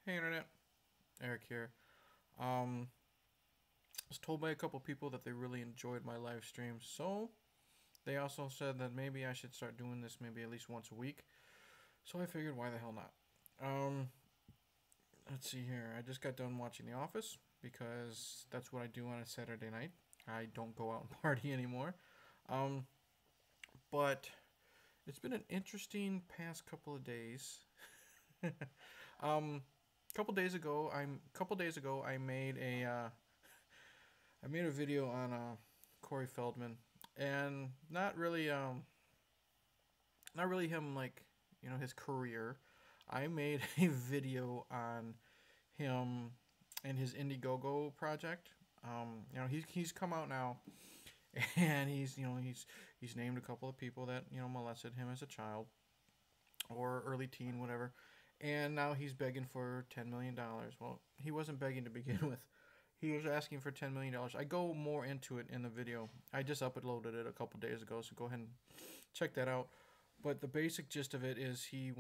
Hey internet, Eric here. I was told by a couple people that they really enjoyed my live stream, so they also said that maybe I should start doing this maybe at least once a week. So I figured, why the hell not? Um, let's see here. I just got done watching The Office because that's what I do on a Saturday night. I don't go out and party anymore. Um, but it's been an interesting past couple of days. um, couple days ago, I made a video on Corey Feldman, and not really him, like, his career. I made a video on him and his Indiegogo project. He's come out now, and he's named a couple of people that molested him as a child or early teen, whatever. And now he's begging for $10 million. Well, he wasn't begging to begin with. He was asking for $10 million. I go more into it in the video. I just uploaded it a couple days ago, so go ahead and check that out. But the basic gist of it is he's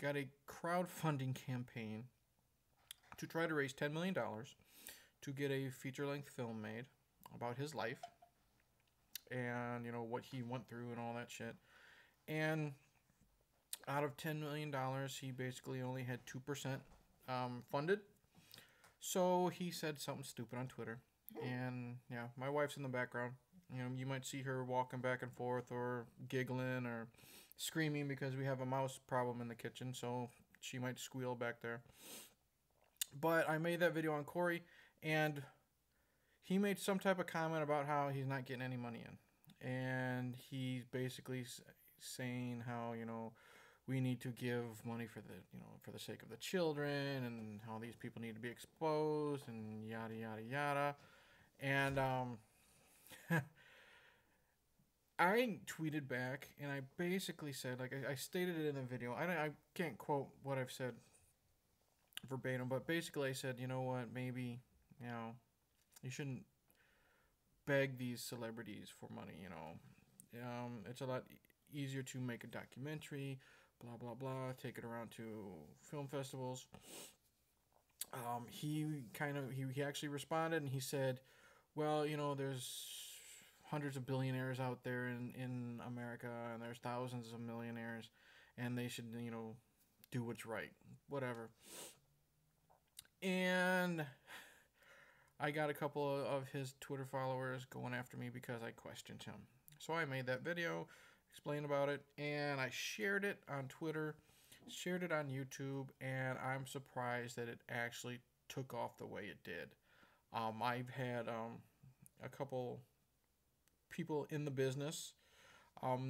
got a crowdfunding campaign to try to raise $10 million to get a feature-length film made about his life and what he went through and all that shit. And out of $10 million, he basically only had 2% funded. So he said something stupid on Twitter. And yeah, my wife's in the background. You might see her walking back and forth or giggling or screaming because we have a mouse problem in the kitchen. So she might squeal back there. But I made that video on Corey, and he made some type of comment about how he's not getting any money in. And he's basically saying how, we need to give money for the sake of the children, and how these people need to be exposed, and yada yada yada. And I tweeted back, and I basically said, like, I stated it in the video. I can't quote what I've said verbatim, but basically I said, you know what, maybe you shouldn't beg these celebrities for money. It's a lot easier to make a documentary, blah blah blah, take it around to film festivals. He actually responded, and he said, well, there's hundreds of billionaires out there in America, and there's thousands of millionaires, and they should do what's right, whatever. And I got a couple of his Twitter followers going after me because I questioned him. So I made that video, explained about it, and I shared it on Twitter, shared it on YouTube, and I'm surprised that it actually took off the way it did. I've had a couple people in the business.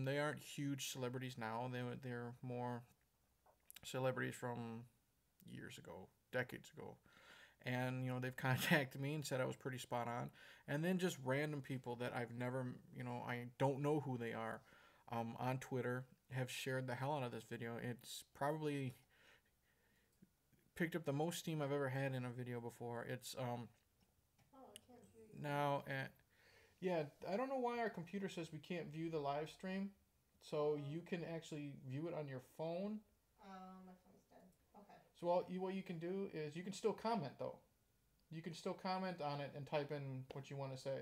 They aren't huge celebrities now. They're more celebrities from years ago, decades ago. And they've contacted me and said I was pretty spot on. And then just random people that I've never, I don't know who they are, on Twitter have shared the hell out of this video. It's probably picked up the most steam I've ever had in a video before. It's Oh, I can't hear you. now at yeah, I don't know why our computer says we can't view the live stream. So you can actually view it on your phone. My phone's dead. Okay. So what you can do is you can still comment, though. You can still comment on it and type in what you want to say.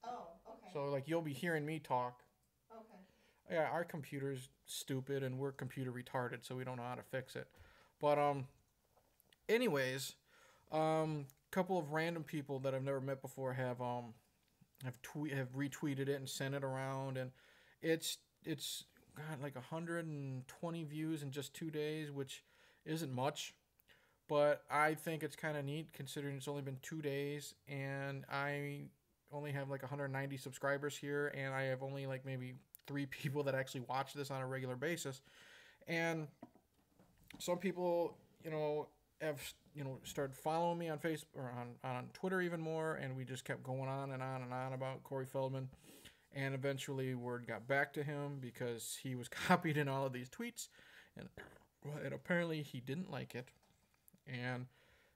Oh, okay. So, like, you'll be hearing me talk. Okay. Yeah, our computer's stupid and we're computer retarded, so we don't know how to fix it. But anyways, couple of random people that I've never met before have retweeted it and sent it around, and it's got like 120 views in just 2 days, which isn't much, but I think it's kind of neat considering it's only been 2 days, and I only have like 190 subscribers here, and I have only like maybe 3 people that actually watch this on a regular basis. And some people, have started following me on Facebook or on Twitter even more, and we just kept going on and on and on about Corey Feldman. And eventually, word got back to him because he was copied in all of these tweets, and apparently he didn't like it. And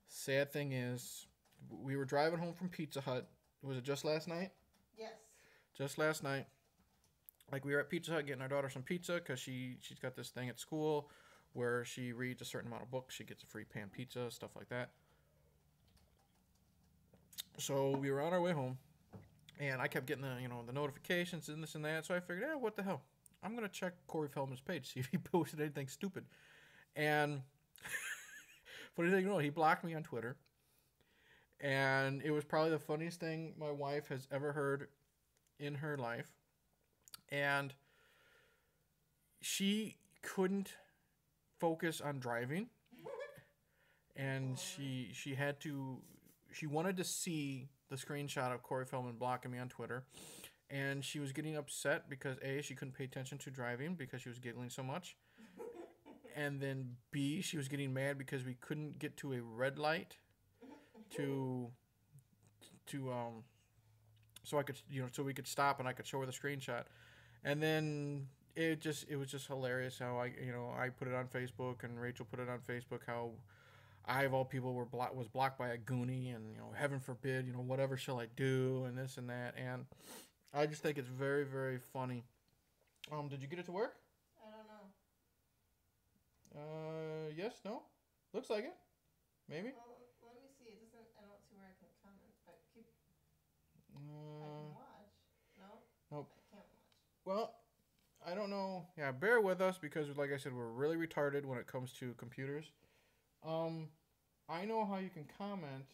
sad thing is, we were driving home from Pizza Hut. Was it just last night? Yes. Just last night. Like, we were at Pizza Hut getting our daughter some pizza because she's got this thing at school where she reads a certain amount of books, she gets a free pan pizza, stuff like that. So we were on our way home, and I kept getting the notifications and this and that. So I figured, what the hell? I'm gonna check Corey Feldman's page, see if he posted anything stupid. And funny thing, he blocked me on Twitter, and it was probably the funniest thing my wife has ever heard in her life. And she couldn't focus on driving, and she wanted to see the screenshot of Corey Feldman blocking me on Twitter, and she was getting upset because A, she couldn't pay attention to driving because she was giggling so much, and then B, she was getting mad because we couldn't get to a red light so I could so we could stop and I could show her the screenshot. And then it was just hilarious how I put it on Facebook, and Rachel put it on Facebook, how I, of all people, was blocked by a Goonie, and heaven forbid, whatever shall I do, and this and that. And I just think it's very, very funny. Did you get it to work? I don't know. Yes, no, looks like it, maybe. Well, let me see. It doesn't. I don't see where I can comment, but keep. I can watch. No. Nope. I can't watch. Well, I don't know. Yeah, bear with us because, like I said, we're really retarded when it comes to computers. I know how you can comment.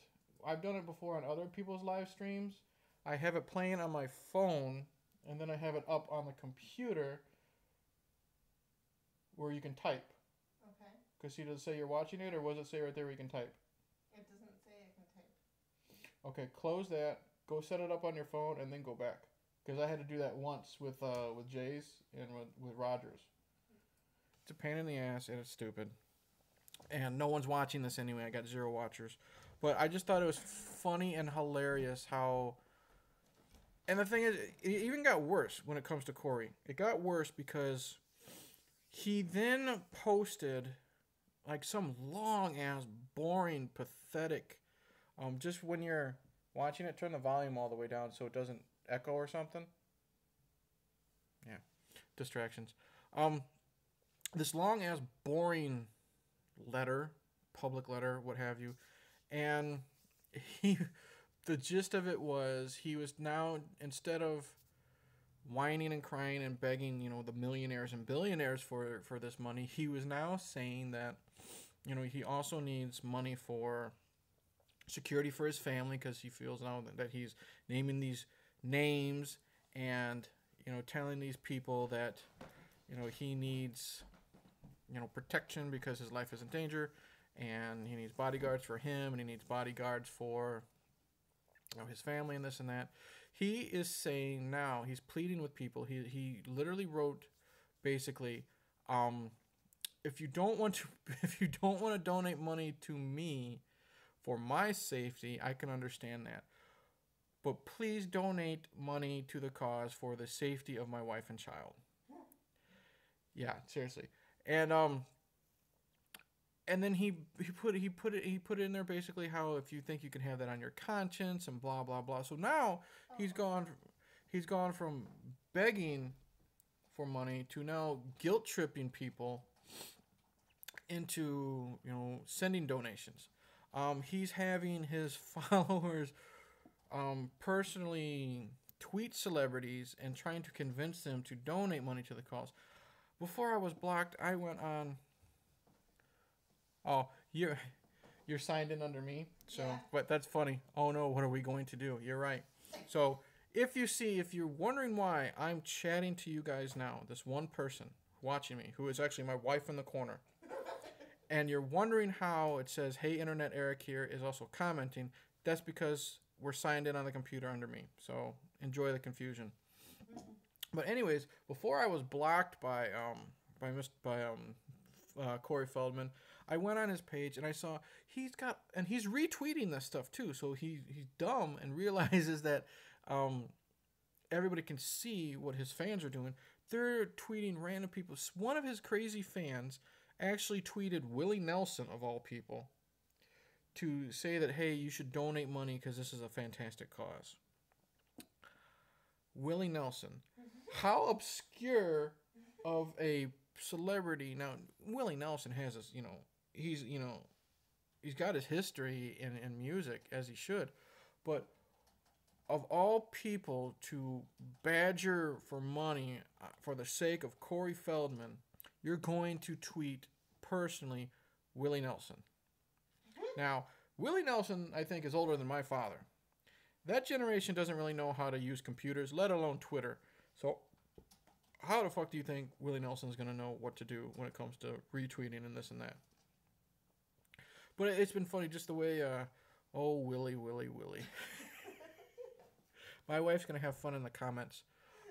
I've done it before on other people's live streams. I have it playing on my phone, and then I have it up on the computer where you can type. Okay. Because does it say you're watching it, or was it say right there where you can type? It doesn't say I can type. Okay, close that. Go set it up on your phone, and then go back. Because I had to do that once with Jay's and with Rogers. It's a pain in the ass, and it's stupid. And no one's watching this anyway. I got 0 watchers. But I just thought it was funny and hilarious how... And the thing is, it even got worse when it comes to Corey. It got worse because he then posted like some long-ass, boring, pathetic... just when you're watching it, turn the volume all the way down so it doesn't echo or something. Yeah. Distractions. This long-ass, boring... letter, public letter, what have you, and the gist of it was he was now, instead of whining and crying and begging the millionaires and billionaires for this money, he was now saying that he also needs money for security for his family, because he feels now that he's naming these names and telling these people that he needs protection because his life is in danger, and he needs bodyguards for him, and he needs bodyguards for his family, and this and that. He is saying now, he's pleading with people. He literally wrote basically, if you don't want to donate money to me for my safety, I can understand that. But please donate money to the cause for the safety of my wife and child. Yeah, seriously. And then he put it in there basically how if you think you can have that on your conscience and blah blah blah. So now he's gone from begging for money to now guilt tripping people into sending donations. He's having his followers personally tweet celebrities and trying to convince them to donate money to the cause. Before I was blocked, I went on. Oh, you're signed in under me, so Yeah. But that's funny. Oh no, what are we going to do? You're right. So if you're wondering why I'm chatting to you guys now, this one person watching me, who is actually my wife in the corner, and you're wondering how it says, "Hey, Internet Eric here," is also commenting, that's because we're signed in on the computer under me. So enjoy the confusion. But anyways, before I was blocked by Corey Feldman, I went on his page and I saw he's retweeting this stuff too. So he's dumb and realizes that everybody can see what his fans are doing. They're tweeting random people. One of his crazy fans actually tweeted Willie Nelson, of all people, to say that, hey, you should donate money because this is a fantastic cause. Willie Nelson. How obscure of a celebrity. Now, Willie Nelson has this, he's, he's got his history in music, as he should. But of all people to badger for money for the sake of Corey Feldman, you're going to tweet personally Willie Nelson. Now, Willie Nelson, I think, is older than my father. That generation doesn't really know how to use computers, let alone Twitter. So, how the fuck do you think Willie Nelson's going to know what to do when it comes to retweeting and this and that? But it's been funny just the way, Willie. My wife's going to have fun in the comments.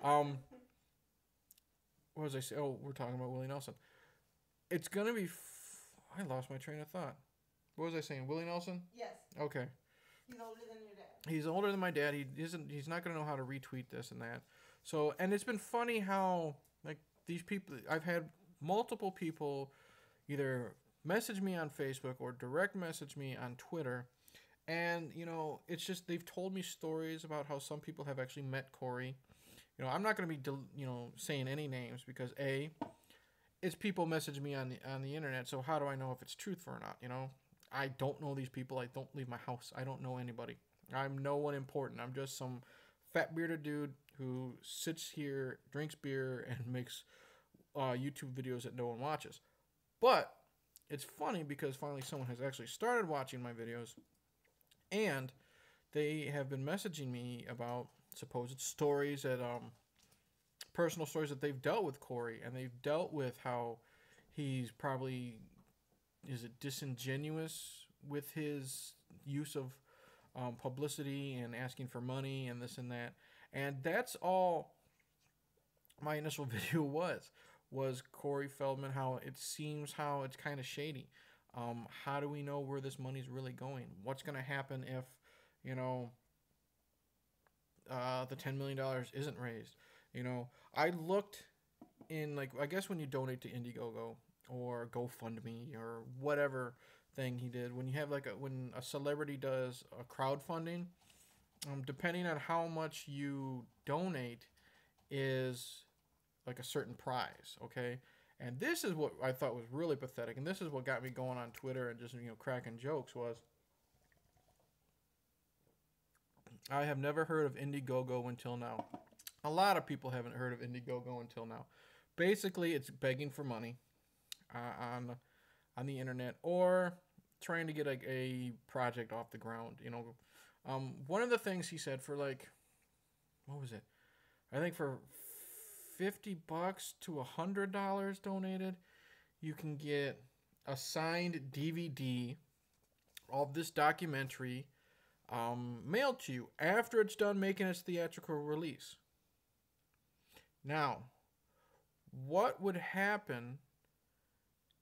What was I saying? Oh, we're talking about Willie Nelson. It's going to be... I lost my train of thought. What was I saying? Willie Nelson? Yes. Okay. He's older than your dad. He's older than my dad. He's not going to know how to retweet this and that. So, and it's been funny how, like, these people... I've had multiple people either message me on Facebook or direct message me on Twitter. And, it's just they've told me stories about how some people have actually met Corey. I'm not going to be, saying any names because, A, it's people messaging me on the internet, so how do I know if it's truthful or not, I don't know these people. I don't leave my house. I don't know anybody. I'm no one important. I'm just some fat bearded dude who sits here, drinks beer, and makes YouTube videos that no one watches. But it's funny because finally someone has actually started watching my videos. And they have been messaging me about supposed stories that, personal stories that they've dealt with Corey. And they've dealt with how he's probably, disingenuous with his use of publicity and asking for money and this and that. And that's all my initial video was Corey Feldman, how it seems how it's kind of shady. How do we know where this money's really going? What's going to happen if, the $10 million isn't raised? I looked in, I guess when you donate to Indiegogo or GoFundMe or whatever thing he did, when you have when a celebrity does a crowdfunding, depending on how much you donate is like a certain prize, okay? And this is what I thought was really pathetic, and this is what got me going on Twitter and just, cracking jokes was, I have never heard of Indiegogo until now. A lot of people haven't heard of Indiegogo until now. Basically, it's begging for money on the internet or trying to get a project off the ground, One of the things he said for what was it? I think for $50 to $100 donated, you can get a signed DVD of this documentary mailed to you after it's done making its theatrical release. Now, what would happen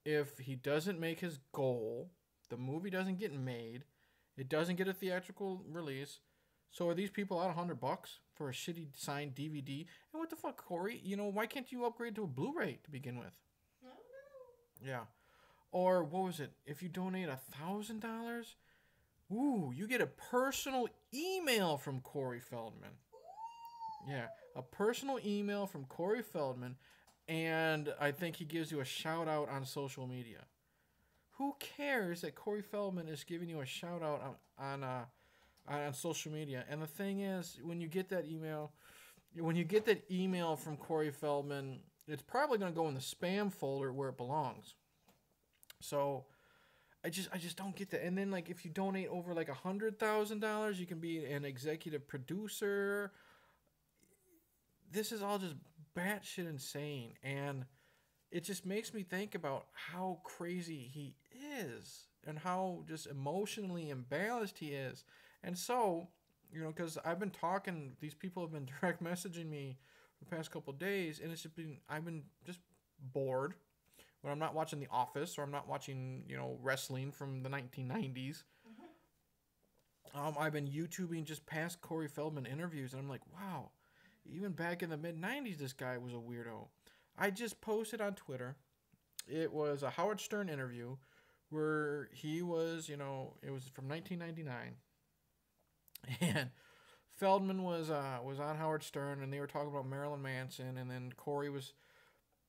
if he doesn't make his goal, the movie doesn't get made, it doesn't get a theatrical release? So are these people out $100 for a shitty signed DVD? And what the fuck, Corey? Why can't you upgrade to a Blu-ray to begin with? I don't know. Yeah. Or what was it? If you donate $1,000, you get a personal email from Corey Feldman. Yeah, a personal email from Corey Feldman, and I think he gives you a shout out on social media. Who cares that Corey Feldman is giving you a shout out on social media? And the thing is, when you get that email from Corey Feldman, it's probably going to go in the spam folder where it belongs. So I just don't get that. And then if you donate over $100,000, you can be an executive producer. This is all just batshit insane, and it just makes me think about how crazy he is and how just emotionally imbalanced he is. And so, because I've been talking, these people have been direct messaging me for the past couple of days, and I've been just bored when I'm not watching The Office or I'm not watching, wrestling from the 1990s. I've been YouTubing just past Corey Feldman interviews, and I'm like, wow, even back in the mid-90s, this guy was a weirdo. I just posted on Twitter. It was a Howard Stern interview where he was, it was from 1999. And Feldman was on Howard Stern, and they were talking about Marilyn Manson, and then Corey was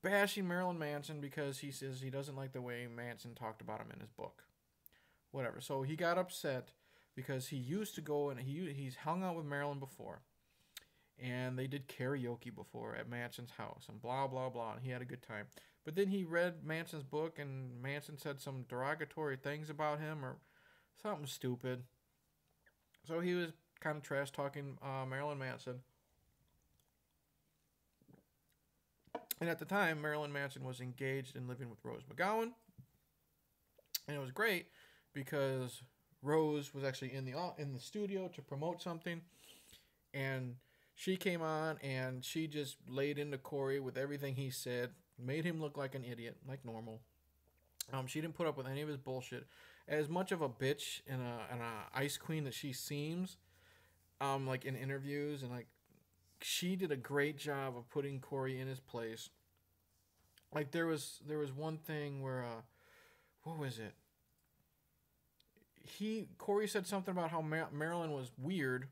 bashing Marilyn Manson because he says he doesn't like the way Manson talked about him in his book. Whatever. So he got upset because he used to go and he's hung out with Marilyn before. And they did karaoke before at Manson's house and blah, blah, blah. And he had a good time. But then he read Manson's book and Manson said some derogatory things about him or something stupid. So he was kind of trash talking Marilyn Manson. And at the time, Marilyn Manson was engaged and living with Rose McGowan. And it was great because Rose was actually in the studio to promote something. And she came on and she just laid into Corey with everything he said. Made him look like an idiot, like normal. She didn't put up with any of his bullshit. As much of a bitch and a ice queen that she seems, like in interviews and like, she did a great job of putting Corey in his place. Like there was one thing where, what was it? Corey said something about how Marilyn was weird,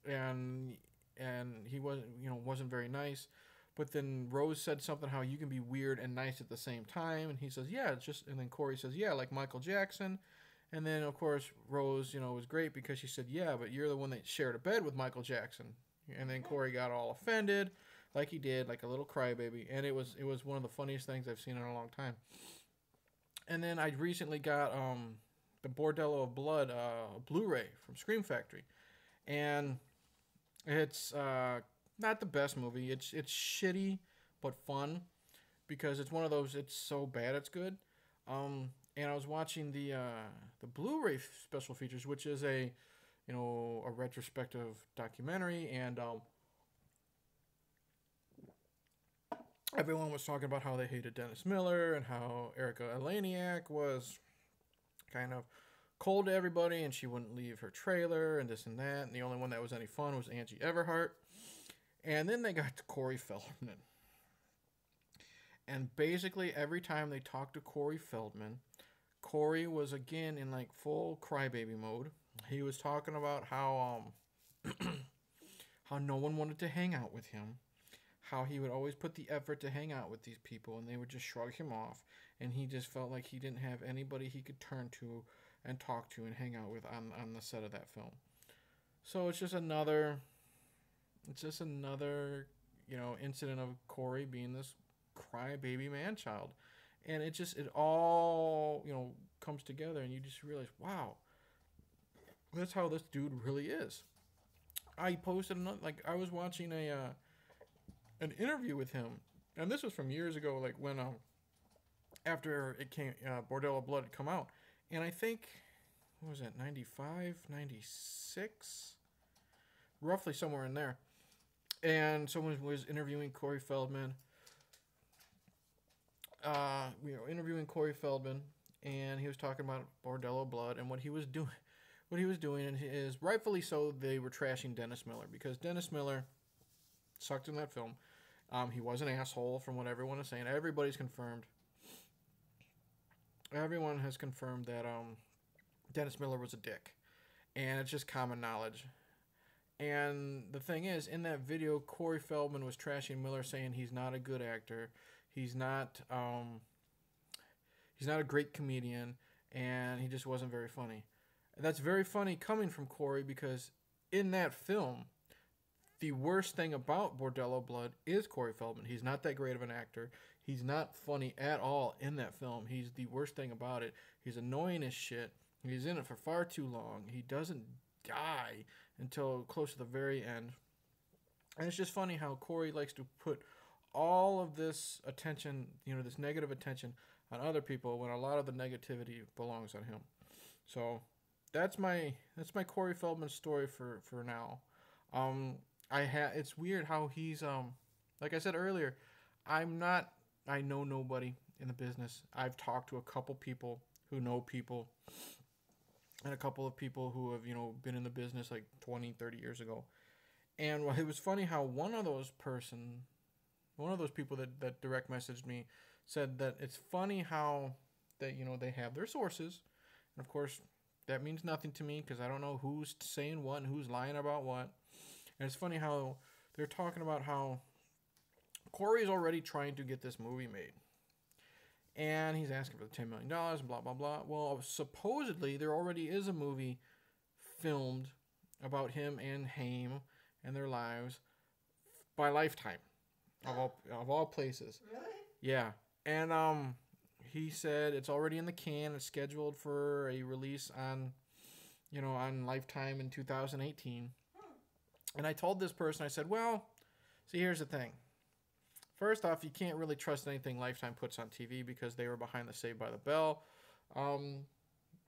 and he wasn't very nice. But then Rose said something how you can be weird and nice at the same time, and he says, yeah, it's just. And then Corey says, yeah, like Michael Jackson. And then of course Rose, was great because she said, yeah, but you're the one that shared a bed with Michael Jackson. And then Corey got all offended, like he did, like a little crybaby. And it was one of the funniest things I've seen in a long time. And then I recently got the Bordello of Blood Blu-ray from Scream Factory, and it's not the best movie. It's shitty but fun because it's one of those. It's so bad it's good. And I was watching the Blu-ray special features, which is a retrospective documentary, and everyone was talking about how they hated Dennis Miller and how Erica Eleniak was kind of cold to everybody and she wouldn't leave her trailer and this and that, and the only one that was any fun was Angie Everhart. And then they got to Corey Feldman. And basically every time they talked to Corey Feldman, Corey was again in like full crybaby mode. He was talking about how how no one wanted to hang out with him, how he would always put the effort to hang out with these people and they would just shrug him off, and he just felt like he didn't have anybody he could turn to and talk to and hang out with on the set of that film. So it's just another incident of Corey being this crybaby man-child. And it all, comes together and you just realize, wow, that's how this dude really is. I posted I was watching an interview with him, and this was from years ago, like when after it came Bordello of Blood had come out, and I think, what was that, 95, 96, roughly somewhere in there. And someone was interviewing Corey Feldman. Interviewing Corey Feldman, and he was talking about Bordello of Blood and what he was doing. What he was doing, and is rightfully so, they were trashing Dennis Miller because Dennis Miller sucked in that film. He was an asshole from what everyone is saying. Everybody's confirmed. Everyone has confirmed that Dennis Miller was a dick, and it's just common knowledge. And the thing is, in that video, Corey Feldman was trashing Miller, saying he's not a good actor, he's not a great comedian, and he just wasn't very funny. And that's very funny coming from Corey because in that film, the worst thing about Bordello Blood is Corey Feldman. He's not that great of an actor. He's not funny at all in that film. He's the worst thing about it. He's annoying as shit. He's in it for far too long. He doesn't die until close to the very end. And it's just funny how Corey likes to put all of this attention, this negative attention on other people when a lot of the negativity belongs on him. So that's my Corey Feldman story for now. It's weird how he's like I said earlier, I know nobody in the business. I've talked to a couple people who know people, and a couple of people who have been in the business like 20, 30 years ago. And it was funny how one of those people that direct messaged me said that it's funny how they have their sources, and of course that means nothing to me because I don't know who's saying what and who's lying about what. And it's funny how they're talking about how Corey's already trying to get this movie made. And he's asking for the $10 million, blah, blah, blah. Well, supposedly there already is a movie filmed about him and Haim and their lives by Lifetime, of all places. Really? Yeah. And he said it's already in the can. It's scheduled for a release on, on Lifetime in 2018. And I told this person, I said, well, see, here's the thing. First off, you can't really trust anything Lifetime puts on TV because they were behind the Saved by the Bell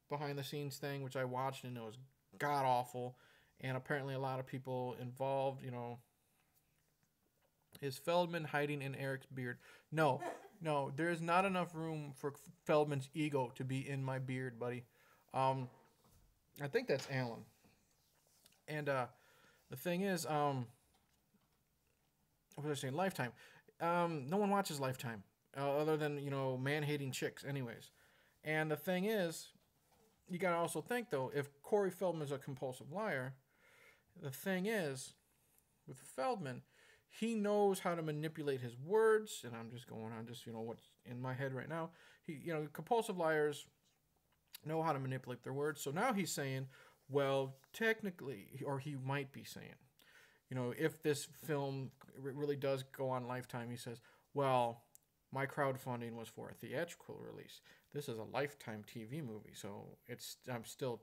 behind the scenes thing, which I watched, and it was god awful. And apparently a lot of people involved, is Feldman hiding in Eric's beard? No, there's not enough room for Feldman's ego to be in my beard, buddy. I think that's Alan. And the thing is, what was I saying? Lifetime. No one watches Lifetime other than, man-hating chicks anyways. And the thing is, you got to also think, though, if Corey Feldman is a compulsive liar, the thing is, with Feldman, he knows how to manipulate his words, and I'm just going on just, what's in my head right now. Compulsive liars know how to manipulate their words. So now he's saying, well, technically, or he might be saying, if this film really does go on Lifetime, he says, well, my crowdfunding was for a theatrical release. This is a Lifetime TV movie, so I'm still,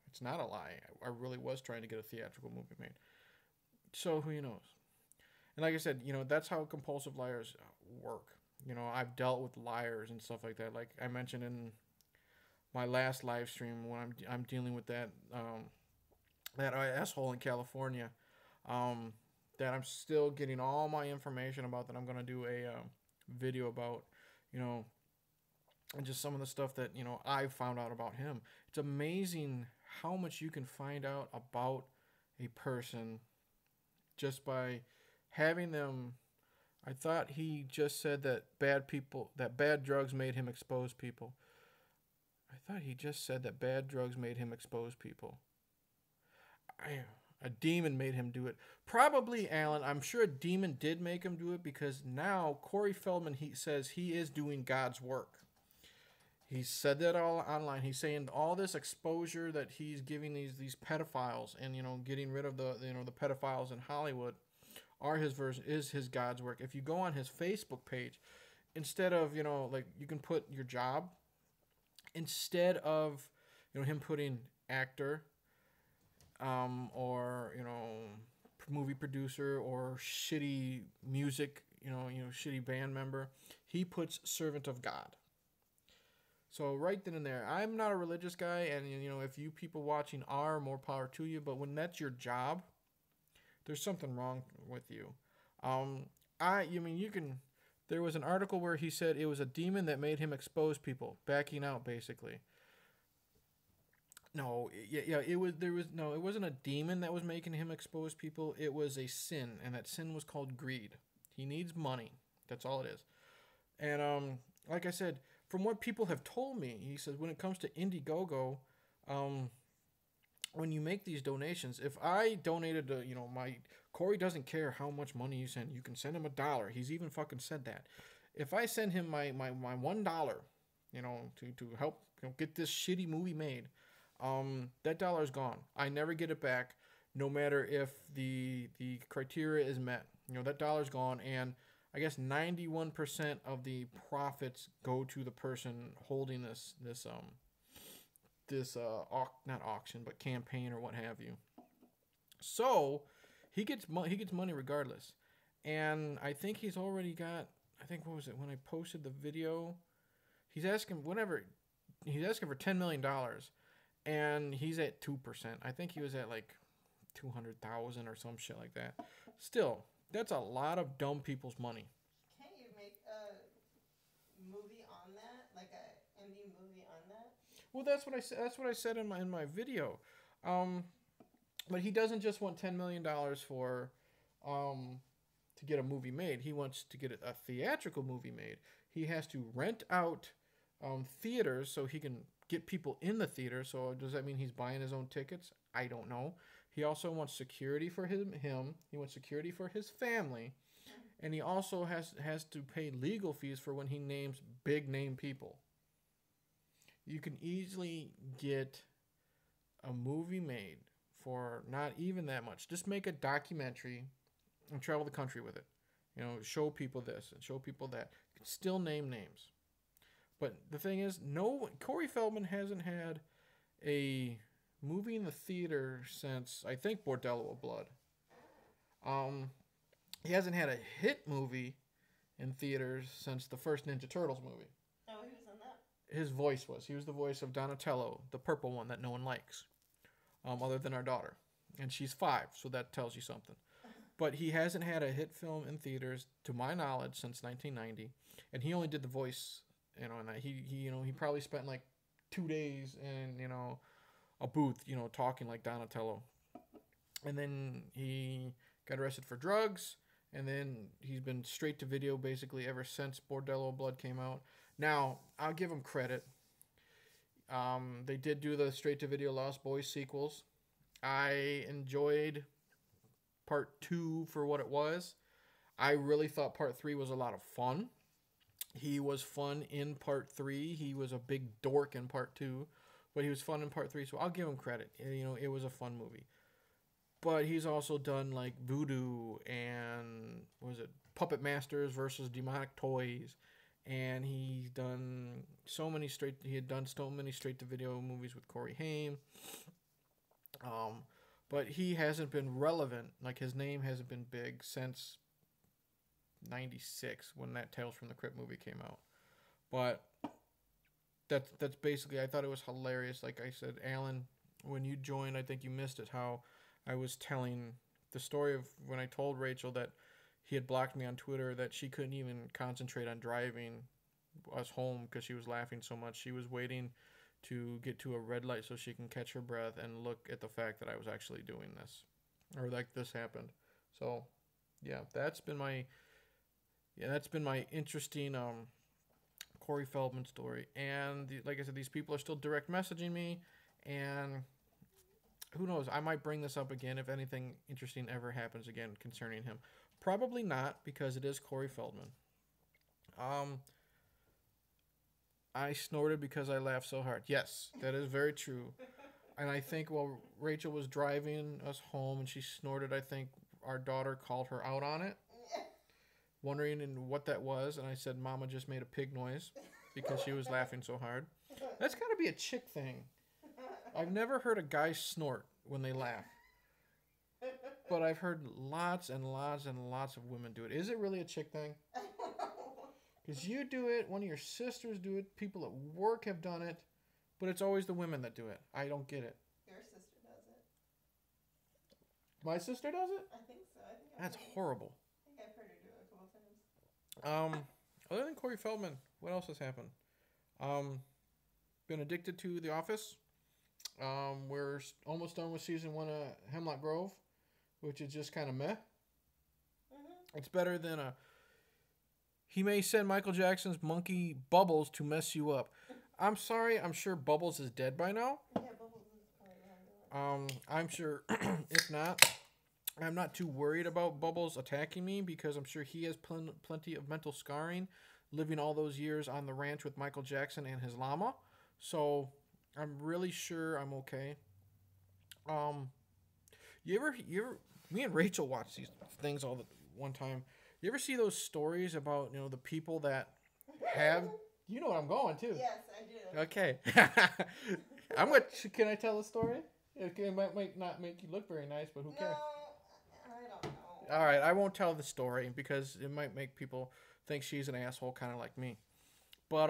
it's not a lie. I really was trying to get a theatrical movie made. So who knows? And like I said, that's how compulsive liars work. I've dealt with liars and stuff like that. Like I mentioned in my last live stream when I'm dealing with that asshole in California. That I'm still getting all my information about, that I'm going to do a video about, and just some of the stuff that, I found out about him. It's amazing how much you can find out about a person just by having them. I thought he just said that bad drugs made him expose people. I thought he just said that bad drugs made him expose people. A demon made him do it. Probably, Alan. I'm sure a demon did make him do it, because now Corey Feldman, he says he is doing God's work. He said that all online. He's saying all this exposure that he's giving these pedophiles, and getting rid of the pedophiles in Hollywood are his version, is his God's work. If you go on his Facebook page, instead of like you can put your job, instead of him putting actor, or movie producer, or shitty music, shitty band member, he puts servant of God. So right then and there, I'm not a religious guy, and if you people watching are, more power to you. But when that's your job, there's something wrong with you. You can. There was an article where he said it was a demon that made him expose people, backing out basically. No, it wasn't a demon that was making him expose people. It was a sin, and that sin was called greed. He needs money. That's all it is. And like I said, from what people have told me, he says when it comes to Indiegogo, when you make these donations, if I donated to, Corey doesn't care how much money you send. You can send him $1. He's even fucking said that. If I send him my $1, to help get this shitty movie made, that dollar is gone. I never get it back, no matter if the criteria is met. That dollar's gone, and I guess 91% of the profits go to the person holding this not auction, but campaign or what have you. So he gets money regardless. And I think he's already got, what was it, when I posted the video, he's asking for $10 million. And he's at 2%. I think he was at like 200,000 or some shit like that. Still, that's a lot of dumb people's money. Can't you make a movie on that, like a indie movie on that? Well, that's what I said. That's what I said in my video. But he doesn't just want $10 million for to get a movie made. He wants to get a theatrical movie made. He has to rent out theaters so he can get people in the theater. So does that mean he's buying his own tickets? I don't know. He also wants security for him. He wants security for his family. and he also has to pay legal fees for when he names big name people. You can easily get a movie made for not even that much. Just make a documentary and travel the country with it. You know, show people this and show people that. You can still name names. But the thing is, Corey Feldman hasn't had a movie in the theater since, I think, Bordello of Blood. He hasn't had a hit movie in theaters since the first Ninja Turtles movie. Oh, he was in that? His voice was. He was the voice of Donatello, the purple one that no one likes, other than our daughter. And she's 5, so that tells you something. But he hasn't had a hit film in theaters, to my knowledge, since 1990. And he only did the voice, and he probably spent like 2 days in, a booth, talking like Donatello. And then he got arrested for drugs, and then he's been straight to video basically ever since Bordello Blood came out. Now, I'll give him credit. They did do the straight to video Lost Boys sequels. I enjoyed part 2 for what it was. I really thought part 3 was a lot of fun. He was fun in part 3. He was a big dork in part 2, but he was fun in part 3, so I'll give him credit. It was a fun movie. But he's also done like Voodoo and Puppet Masters versus Demonic Toys, and he's done so many straight to video movies with Corey Haim. But he hasn't been relevant, like his name hasn't been big since 96 when that Tales from the Crypt movie came out. But that's basically, I thought it was hilarious. Like I said, Alan, when you joined, I think you missed it, how I was telling the story of when I told Rachel that he had blocked me on Twitter, that she couldn't even concentrate on driving us home because she was laughing so much. She was waiting to get to a red light so she can catch her breath and look at the fact that I was actually doing this, or like this happened. So yeah, that's been my interesting Corey Feldman story. And like I said, these people are still direct messaging me, and who knows, I might bring this up again if anything interesting ever happens again concerning him. Probably not, because it is Corey Feldman. I snorted because I laughed so hard. Yes, that is very true. And I think while Rachel was driving us home and she snorted, I think our daughter called her out on it, wondering what that was. And I said, Mama just made a pig noise because she was laughing so hard. That's got to be a chick thing. I've never heard a guy snort when they laugh. But I've heard lots and lots and lots of women do it. Is it really a chick thing? Because you do it, one of your sisters do it, people at work have done it, but it's always the women that do it. I don't get it. Your sister does it. My sister does it? I think so. That's horrible. I think I've heard her do it a couple times. Other than Corey Feldman, what else has happened? Been addicted to The Office. We're almost done with season 1 of Hemlock Grove, which is just kind of meh. Mm-hmm. It's better than he may send Michael Jackson's monkey Bubbles to mess you up. I'm sorry, I'm sure Bubbles is dead by now. Yeah, Bubbles is probably behind. I'm sure, if not, I'm not too worried about Bubbles attacking me, because I'm sure he has plenty of mental scarring, living all those years on the ranch with Michael Jackson and his llama. So I'm really sure I'm okay. You ever, me and Rachel watch these things all the one time. You ever see those stories about, the people that have, you know what I'm going to? Yes, I do. Okay. Can I tell a story? It might not make you look very nice, but who cares? No, I don't know. All right, I won't tell the story because it might make people think she's an asshole, kind of like me. But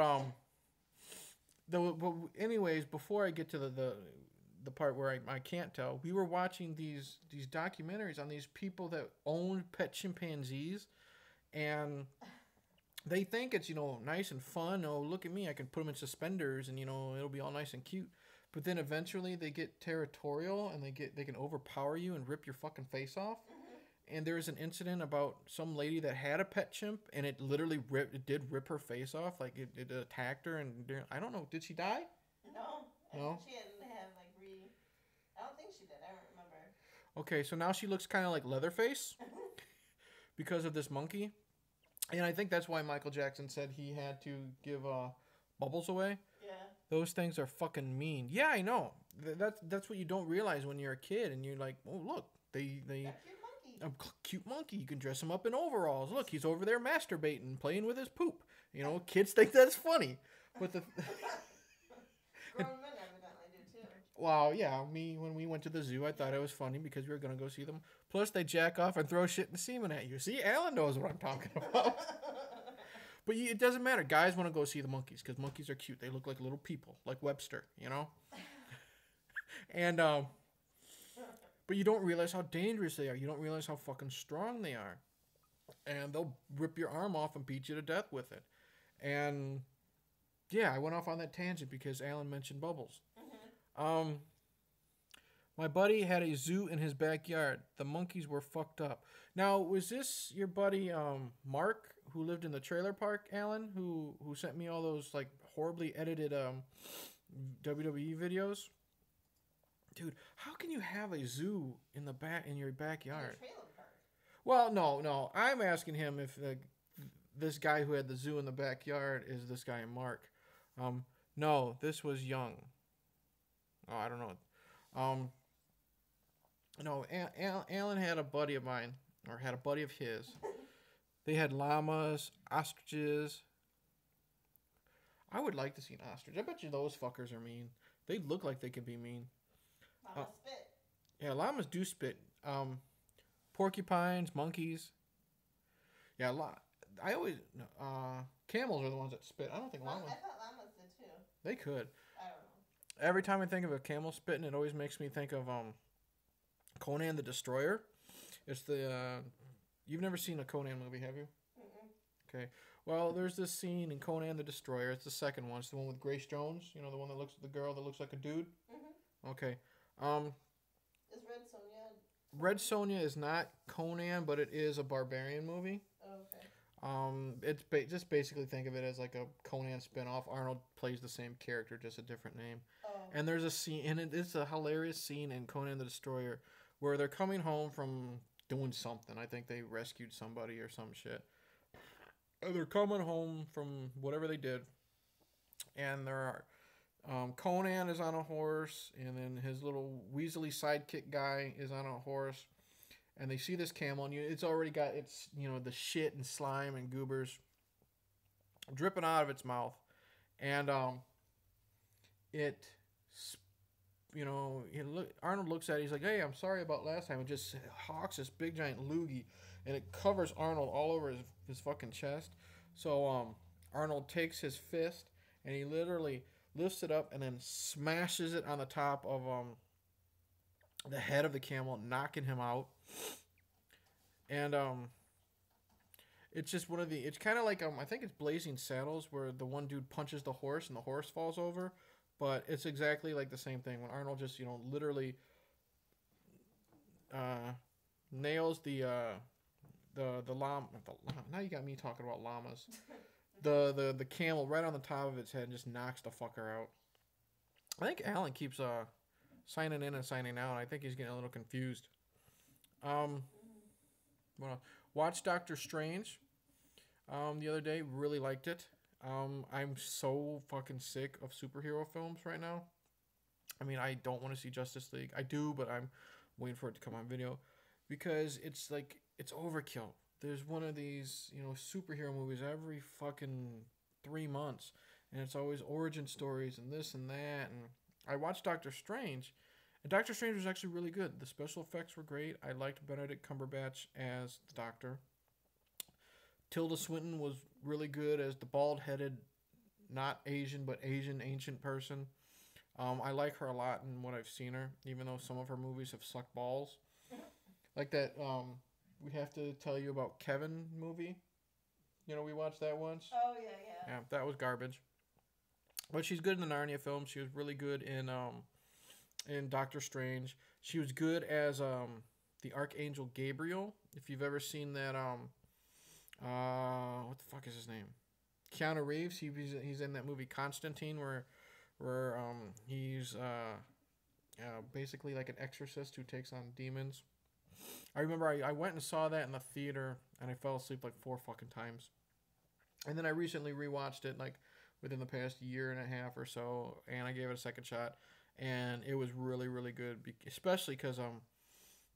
anyways, before I get to the part where I can't tell, we were watching these documentaries on these people that owned pet chimpanzees, and they think it's nice and fun. Oh, look at me, I can put them in suspenders, and it'll be all nice and cute. But then eventually they get territorial, and they can overpower you and rip your fucking face off. Mm-hmm. And there was an incident about some lady that had a pet chimp, and it literally did rip her face off. Like it attacked her, and I don't know, did she die? No. No. She hadn't had I don't think she did. I don't remember. Okay, so now she looks kind of like Leatherface. because of this monkey. And I think that's why Michael Jackson said he had to give Bubbles away. Yeah. Those things are fucking mean. Yeah, I know. That's what you don't realize when you're a kid and you're like, oh look, they That cute monkey. a cute monkey. You can dress him up in overalls. Look, he's over there masturbating, playing with his poop. You know, kids think that's funny, but the Grown men evidently do too. wow, yeah, me when we went to the zoo, I thought it was funny because we were gonna go see them. Plus, they jack off and throw shit and semen at you. See, Alan knows what I'm talking about. But it doesn't matter. Guys want to go see the monkeys because monkeys are cute. They look like little people, like Webster, you know? And, but you don't realize how dangerous they are. You don't realize how fucking strong they are. And they'll rip your arm off and beat you to death with it. And, yeah, I went off on that tangent because Alan mentioned Bubbles. Mm-hmm. My buddy had a zoo in his backyard. The monkeys were fucked up. Now, was this your buddy, Mark, who lived in the trailer park, Alan, who sent me all those like horribly edited WWE videos? Dude, how can you have a zoo in your backyard? In the trailer park. Well, no. I'm asking him if this guy who had the zoo in the backyard is this guy Mark. No, this was Young. Oh, I don't know. No, Alan had a buddy of mine, or had a buddy of his. They had llamas, ostriches. I would like to see an ostrich. I bet you those fuckers are mean. They look like they could be mean. Llama spit. Yeah, llamas do spit. Porcupines, monkeys. Yeah, I always camels are the ones that spit. I don't think llamas. I thought llamas did too. They could. I don't know. Every time I think of a camel spitting, it always makes me think of Conan the Destroyer. It's the you've never seen a Conan movie, have you? Mm-mm. Okay. Well, there's this scene in Conan the Destroyer. It's the second one. It's the one with Grace Jones. You know, the one that looks at the girl that looks like a dude. Mm-hmm. Okay. Is Red Sonja? Red Sonja is not Conan, but it is a barbarian movie. Oh, okay. It's just basically think of it as like a Conan spinoff. Arnold plays the same character, just a different name. Oh. And there's a scene, and it's a hilarious scene in Conan the Destroyer where they're coming home from doing something. I think they rescued somebody or some shit. And they're coming home from whatever they did, and there are Conan is on a horse, and then his little Weasley sidekick guy is on a horse, and they see this camel, and it's already got its the shit and slime and goobers dripping out of its mouth, and Arnold looks at it. He's like, "Hey, I'm sorry about last time." It just hawks this big giant loogie, and it covers Arnold all over his fucking chest. So Arnold takes his fist and he literally lifts it up and then smashes it on the top of the head of the camel, knocking him out. And it's just it's kind of like I think it's Blazing Saddles, where the one dude punches the horse and the horse falls over. But it's exactly like the same thing when Arnold just literally nails the llama. Now you got me talking about llamas. the camel right on the top of its head and just knocks the fucker out. I think Alan keeps signing in and signing out. I think he's getting a little confused. Well, watched Doctor Strange the other day. Really liked it. I'm so fucking sick of superhero films right now. I mean, I don't want to see Justice League. I do, but I'm waiting for it to come on video because it's overkill. There's one of these, superhero movies every fucking 3 months, and it's always origin stories and this and that. And I watched Doctor Strange, and Doctor Strange was actually really good. The special effects were great. I liked Benedict Cumberbatch as the Doctor. Tilda Swinton was really good as the bald-headed, not Asian, but Asian ancient person. I like her a lot in what I've seen her, even though some of her movies have sucked balls. Like that, we have to tell you about Kevin movie. We watched that once. Oh, yeah. Yeah, that was garbage. But she's good in the Narnia film. She was really good in Doctor Strange. She was good as the Archangel Gabriel. If you've ever seen that, what the fuck is his name? Keanu Reeves. He's in that movie Constantine, where he's basically like an exorcist who takes on demons. I remember I went and saw that in the theater, and I fell asleep like 4 fucking times. And then I recently rewatched it like within the past year and a half or so, and I gave it a second shot, and it was really really good, especially because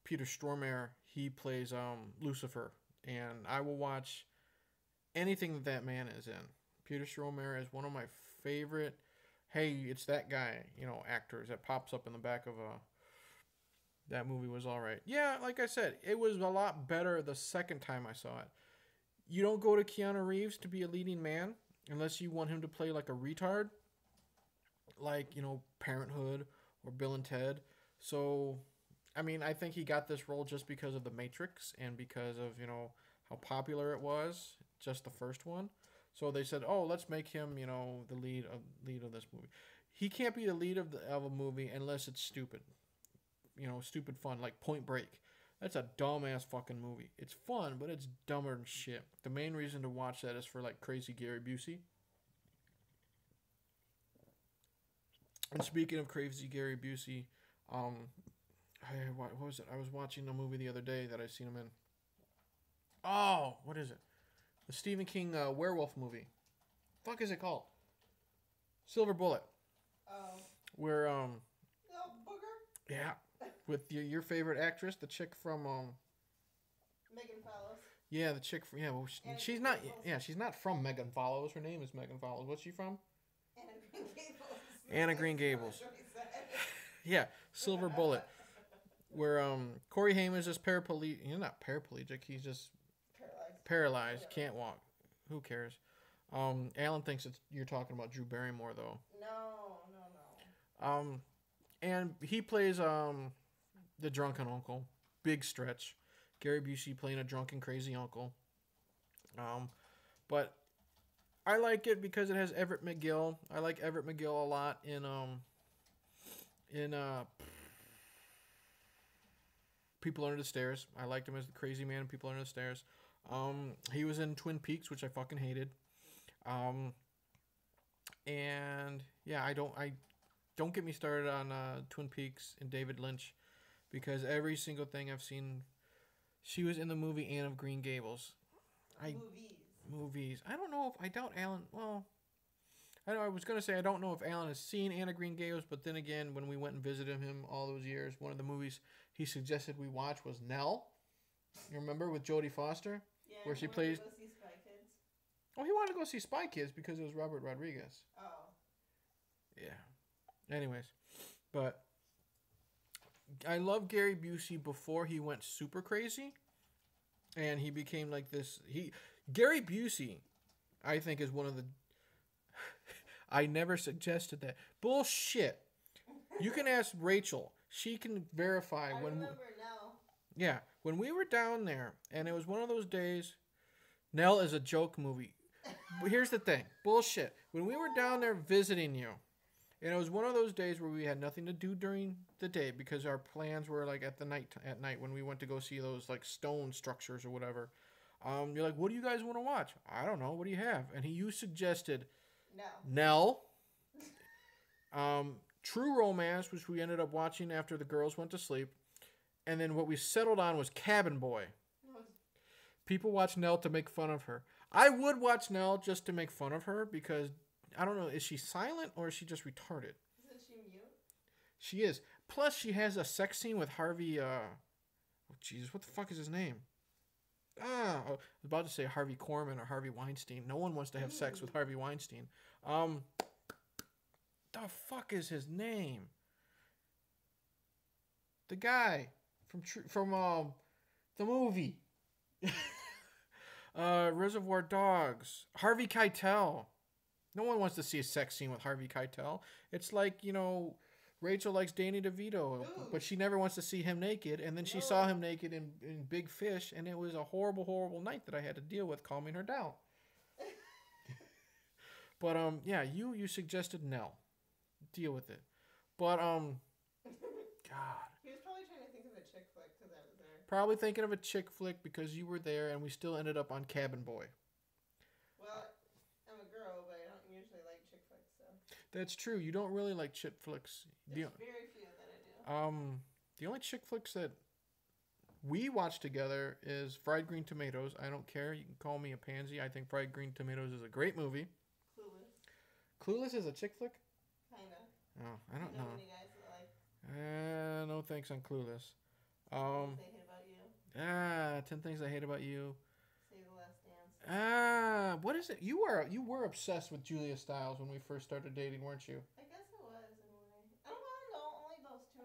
Peter Stormare, he plays Lucifer, and I will watch anything that that man is in. Peter Stormare is one of my favorite. Hey, it's that guy, actors that pops up in the back of a. That movie was all right. Yeah, like I said, it was a lot better the second time I saw it. You don't go to Keanu Reeves to be a leading man unless you want him to play like a retard, like Parenthood or Bill and Ted. So, I mean, I think he got this role just because of The Matrix and because of how popular it was, just the first one. So they said, "Oh, let's make him the lead of this movie." He can't be the lead of a movie unless it's stupid, stupid fun, like Point Break. That's a dumbass fucking movie. It's fun, but it's dumber than shit. The main reason to watch that is for like crazy Gary Busey. And speaking of crazy Gary Busey, what was it? I was watching a movie the other day that I seen him in. Oh, what is it? The Stephen King werewolf movie. Fuck is it called? Silver Bullet. Oh. Where Oh, booger. yeah, with your favorite actress, the chick from Megan Follows. Yeah, the chick from well, she's not she's not from Megan Follows. Her name is Megan Follows. What's she from? Anna Green Gables. Anna Green Gables. Yeah, Silver Bullet. Where Corey Haim is just paraplegic. He's not paraplegic. He's just paralyzed. Can't walk. Who cares? Alan thinks you're talking about Drew Barrymore though. No. And he plays the drunken uncle. Big stretch. Gary Busey playing a drunken crazy uncle. But I like it because it has Everett McGill. I like Everett McGill a lot in People Under the Stairs. I liked him as the crazy man in People Under the Stairs. He was in Twin Peaks, which I fucking hated. And yeah, I don't get me started on Twin Peaks and David Lynch, because every single thing I've seen, she was in the movie Anne of Green Gables. Movies. I don't know if I doubt Alan. Well, I was gonna say I don't know if Alan has seen Anne of Green Gables, but then again, when we went and visited him all those years, one of the movies he suggested we watch was Nell. You remember, with Jodie Foster, where she plays. Go see Spy Kids. Oh, he wanted to go see Spy Kids because it was Robert Rodriguez. Oh. Yeah. Anyways, but I love Gary Busey before he went super crazy, and he became like this. Gary Busey, I think, is one of the. I never suggested that. Bullshit. You can ask Rachel. She can verify I when. remember Nell. Yeah, when we were down there, and it was one of those days. Nell is a joke movie. But here's the thing. Bullshit. When we were down there visiting you, and it was one of those days where we had nothing to do during the day because our plans were like at night when we went to go see those like stone structures or whatever. You're like, what do you guys want to watch? I don't know. What do you have? And you suggested Nell. True Romance, which we ended up watching after the girls went to sleep. And then what we settled on was Cabin Boy. People watch Nell to make fun of her. I would watch Nell just to make fun of her because, I don't know, is she silent or is she just retarded? Isn't she mute? She is. Plus, she has a sex scene with Harvey, oh, Jesus, what the fuck is his name? I was about to say Harvey Korman or Harvey Weinstein. No one wants to have sex with Harvey Weinstein. The fuck is his name? The guy from the movie. Reservoir Dogs. Harvey Keitel. No one wants to see a sex scene with Harvey Keitel. It's like, Rachel likes Danny DeVito, but she never wants to see him naked. And then she saw him naked in Big Fish, and it was a horrible, horrible night that I had to deal with calming her down. But, yeah, you suggested Nell. Deal with it. But, God. He was probably trying to think of a chick flick because I was there. Probably thinking of a chick flick because you were there, and we still ended up on Cabin Boy. Well, I'm a girl, but I don't usually like chick flicks, so. That's true. You don't really like chick flicks. There's very few that I do. The only chick flicks that we watched together is Fried Green Tomatoes. I don't care. You can call me a pansy. I think Fried Green Tomatoes is a great movie. Clueless. Clueless is a chick flick? Kinda. Oh, I don't know. Any guys that like. No thanks on Clueless. Things they hate about you. 10 Things I Hate About You. Save the Last Dance. What is it? You were obsessed with Julia Stiles when we first started dating, weren't you? I guess it was in a way. I don't know. Only those two.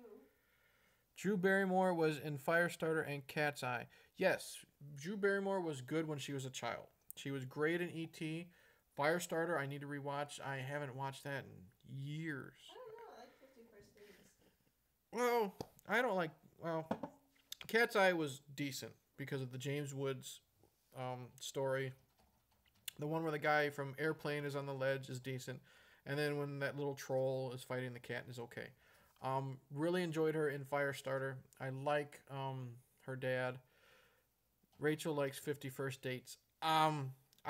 Drew Barrymore was in Firestarter and Cat's Eye. Yes, Drew Barrymore was good when she was a child. She was great in E.T. Firestarter, I need to rewatch. I haven't watched that in years. I don't know. I like 50 First Dates. Well, I don't like... Well, Cat's Eye was decent because of the James Woods story. The one where the guy from Airplane is on the ledge is decent. And then when that little troll is fighting the cat is okay. Really enjoyed her in Firestarter. I like her dad. Rachel likes 50 First Dates.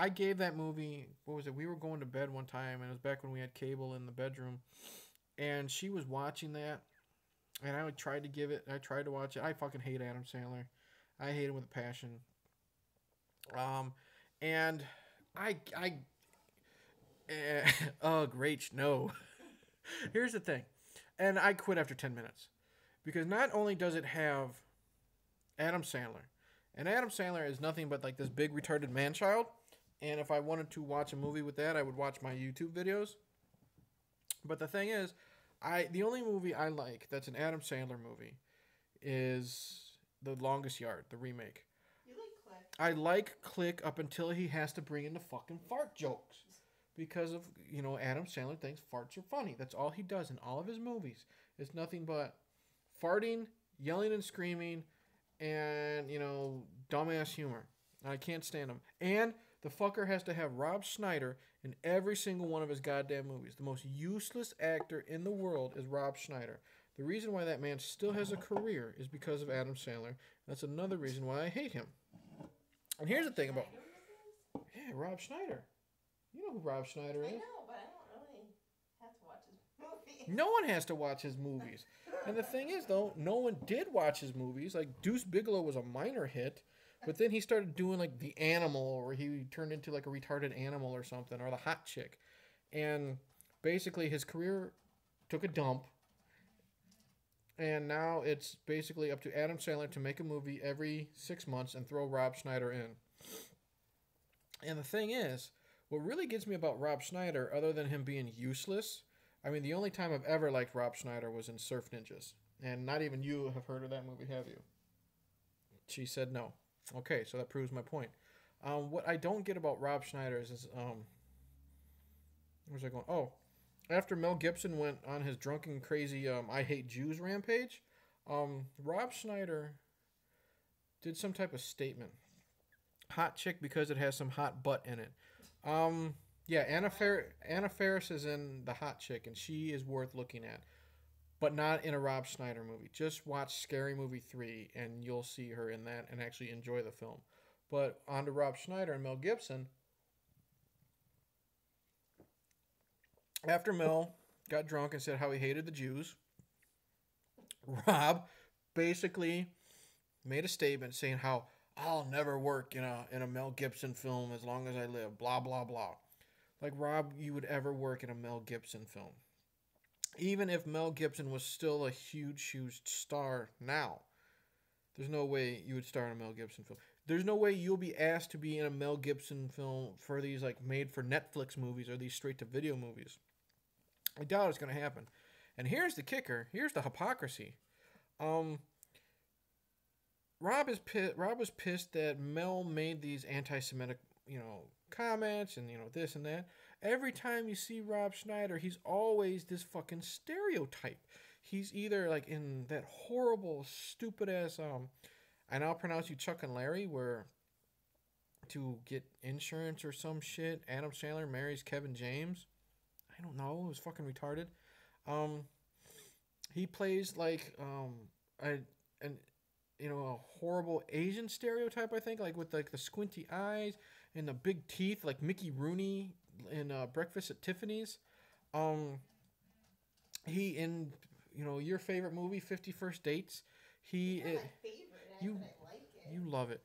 I gave that movie, what was it? We were going to bed one time, and it was back when we had cable in the bedroom. And she was watching that, and I tried to watch it. I fucking hate Adam Sandler. I hate him with a passion. And ugh, Rach, no. Here's the thing. And I quit after 10 minutes. Because not only does it have Adam Sandler, and Adam Sandler is nothing but like this big retarded man-child. And if I wanted to watch a movie with that, I would watch my YouTube videos. But the thing is, the only movie I like that's an Adam Sandler movie is The Longest Yard, the remake. You like Click? I like Click up until he has to bring in the fucking fart jokes. Because of, Adam Sandler thinks farts are funny. That's all he does in all of his movies. It's nothing but farting, yelling and screaming, and, dumbass humor. I can't stand him. And the fucker has to have Rob Schneider in every single one of his goddamn movies. The most useless actor in the world is Rob Schneider. The reason why that man still has a career is because of Adam Sandler. That's another reason why I hate him. And here's the thing about... Yeah, Rob Schneider. You know who Rob Schneider is. I know, but I don't really have to watch his movies. No one has to watch his movies. And the thing is, though, no one did watch his movies. Like, Deuce Bigalow was a minor hit. But then he started doing, like, The Animal, where he turned into, like, a retarded animal or something, or The Hot Chick. And basically his career took a dump. And now it's basically up to Adam Sandler to make a movie every 6 months and throw Rob Schneider in. And the thing is, what really gets me about Rob Schneider, other than him being useless, I mean, the only time I've ever liked Rob Schneider was in Surf Ninjas. And not even you have heard of that movie, have you? She said no. Okay, so that proves my point. What I don't get about Rob Schneider is where's I going? Oh, after Mel Gibson went on his drunken, crazy I hate Jews rampage, Rob Schneider did some type of statement. Hot chick because it has some hot butt in it. Yeah, Anna Faris is in The Hot Chick, and she is worth looking at. But not in a Rob Schneider movie. Just watch Scary Movie 3, and you'll see her in that and actually enjoy the film. But on to Rob Schneider and Mel Gibson. After Mel got drunk and said how he hated the Jews, Rob basically made a statement saying how I'll never work in a Mel Gibson film as long as I live, blah, blah, blah. Like, Rob, you would ever work in a Mel Gibson film. Even if Mel Gibson was still a huge star now, there's no way you would star in a Mel Gibson film. There's no way you'll be asked to be in a Mel Gibson film for these, like, made-for-Netflix movies or these straight-to-video movies. I doubt it's going to happen. And here's the kicker. Here's the hypocrisy. Rob was pissed that Mel made these anti-Semitic, comments and, this and that. Every time you see Rob Schneider, he's always this fucking stereotype. He's either like in that horrible, stupid ass, and I'll pronounce you Chuck and Larry, where to get insurance or some shit, Adam Sandler marries Kevin James. I don't know. It was fucking retarded. He plays like a horrible Asian stereotype, I think, like with like the squinty eyes and the big teeth, like Mickey Rooney in Breakfast at Tiffany's. He in your favorite movie, 50 First Dates. It's not my favorite. You love it.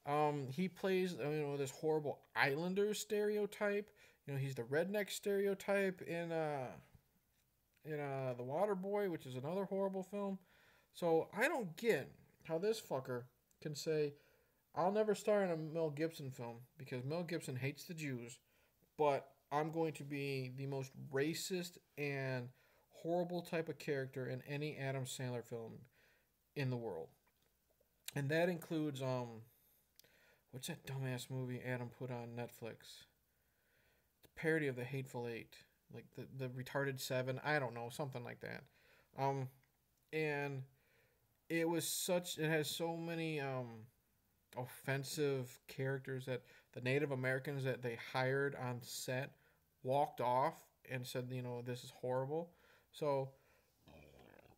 I'm He plays this horrible Islander stereotype. He's the redneck stereotype in The Water Boy, which is another horrible film. So I don't get how this fucker can say, I'll never star in a Mel Gibson film because Mel Gibson hates the Jews, but I'm going to be the most racist and horrible type of character in any Adam Sandler film in the world. And that includes what's that dumbass movie Adam put on Netflix? It's a parody of the Hateful Eight, like the retarded seven. I don't know, something like that. Um, and it has so many offensive characters that the Native Americans that they hired on set walked off and said, this is horrible. So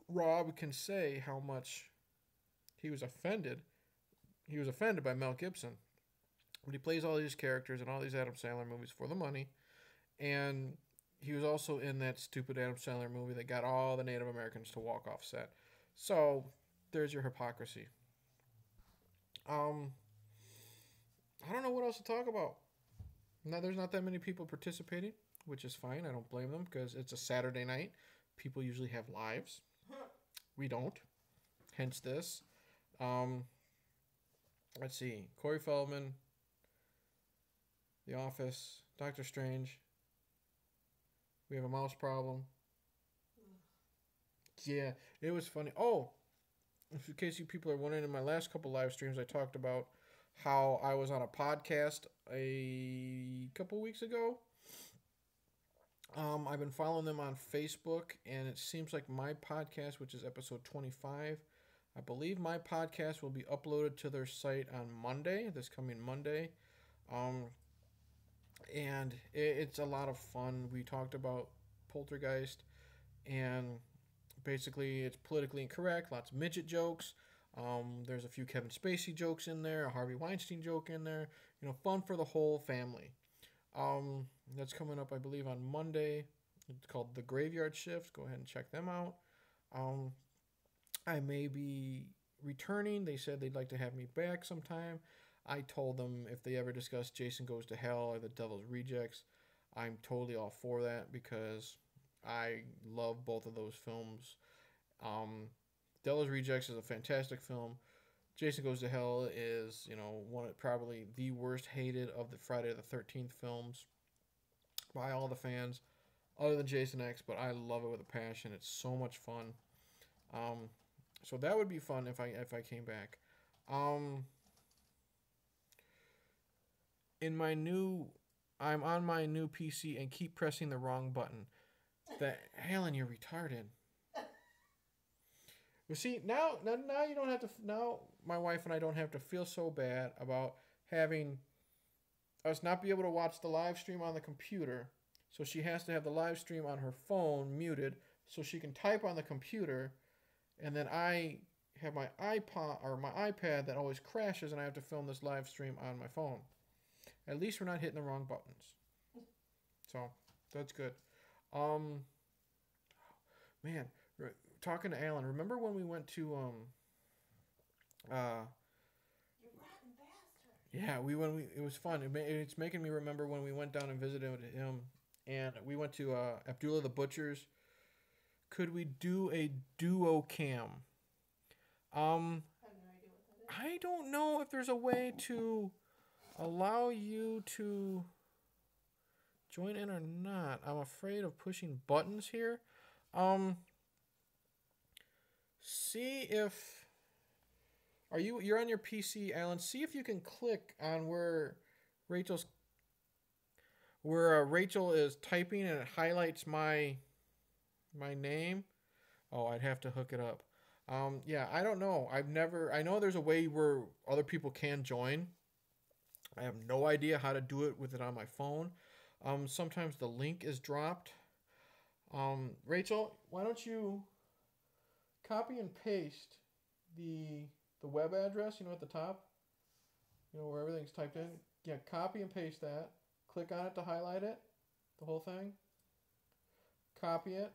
Rob can say how much he was offended. He was offended by Mel Gibson. But he plays all these characters in all these Adam Sandler movies for the money. And he was also in that stupid Adam Sandler movie that got all the Native Americans to walk off set. So there's your hypocrisy. I don't know what else to talk about. Now, there's not that many people participating, which is fine. I don't blame them because it's a Saturday night. People usually have lives. We don't. Hence this. Let's see. Corey Feldman, The Office, Doctor Strange. We have a mouse problem. Yeah, it was funny. Oh, in case you people are wondering, in my last couple live streams, I talked about how I was on a podcast a couple weeks ago. I've been following them on Facebook, and it seems like my podcast, which is episode 25, I believe my podcast will be uploaded to their site on Monday, this coming Monday. And it's a lot of fun. We talked about Poltergeist, and basically it's politically incorrect, lots of midget jokes. There's a few Kevin Spacey jokes in there, a Harvey Weinstein joke in there. Fun for the whole family. That's coming up, I believe, on Monday. It's called The Graveyard Shift. Go ahead and check them out. I may be returning. They said they'd like to have me back sometime. I told them if they ever discuss Jason Goes to Hell or The Devil's Rejects, I'm totally all for that because I love both of those films. Devil's Rejects is a fantastic film. Jason Goes to Hell is, probably the worst hated of the Friday the 13th films by all the fans, other than Jason X, but I love it with a passion. It's so much fun. So that would be fun if I came back. I'm on my new PC and keep pressing the wrong button. Helen, you're retarded. You see, now you don't have to. Now my wife and I don't have to feel so bad about having us not be able to watch the live stream on the computer. So she has to have the live stream on her phone muted so she can type on the computer, and then I have my iPod or my iPad that always crashes, and I have to film this live stream on my phone. At least we're not hitting the wrong buttons. So that's good. Man. Talking to Alan, remember when we went to You rotten bastard. yeah, it was fun. It's making me remember when we went down and visited him, and we went to Abdullah the Butcher's. Could we do a duo cam? I have no idea what that is. I don't know if there's a way to allow you to join in or not. I'm afraid of pushing buttons here. See if you're on your PC, Alan. See if you can click on where Rachel is typing and it highlights my name. Oh, I'd have to hook it up. Yeah, I don't know. I know there's a way where other people can join. I have no idea how to do it with it on my phone. Sometimes the link is dropped. Rachel, why don't you copy and paste the web address, at the top, where everything's typed in. Yeah, copy and paste that. Click on it to highlight it, the whole thing. Copy it.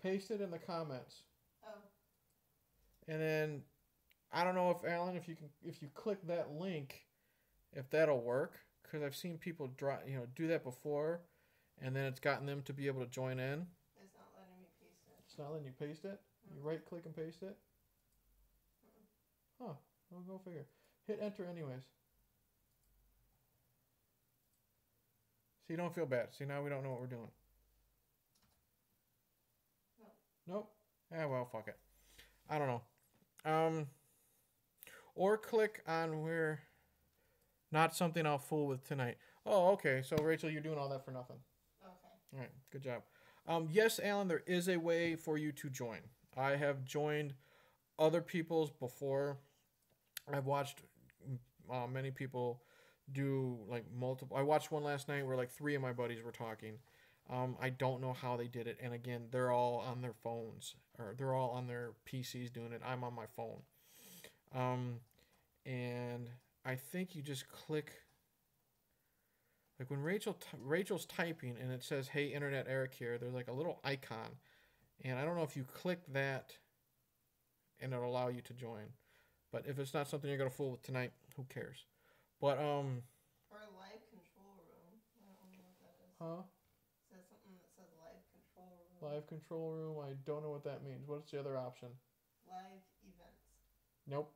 Paste it in the comments. Oh. And then I don't know if Alan, if you click that link, if that'll work, because I've seen people do that before, and then it's gotten them to be able to join in. It's not letting me paste it. It's not letting you paste it. You right click and paste it. Huh? Well, go figure. Hit enter anyways. See, don't feel bad. See, now we don't know what we're doing. Nope. Ah, well, fuck it. I don't know. Or click on where. Not something I'll fool with tonight. Oh, okay. So, Rachel, you're doing all that for nothing. Okay. All right. Good job. Yes, Alan, there is a way for you to join. I have joined other people's before. I've watched many people do like multiple. I watched one last night where like 3 of my buddies were talking. I don't know how they did it. And again, they're all on their phones or they're all on their PCs doing it. I'm on my phone. And I think you just click, like when Rachel's typing and it says, "Hey, Internet Eric here," there's like a little icon. And I don't know if you click that and it'll allow you to join. But if it's not something you're going to fool with tonight, who cares? But, Or a live control room. I don't know what that is. Huh? It says something that says live control room. Live control room, I don't know what that means. What's the other option? Live events. Nope.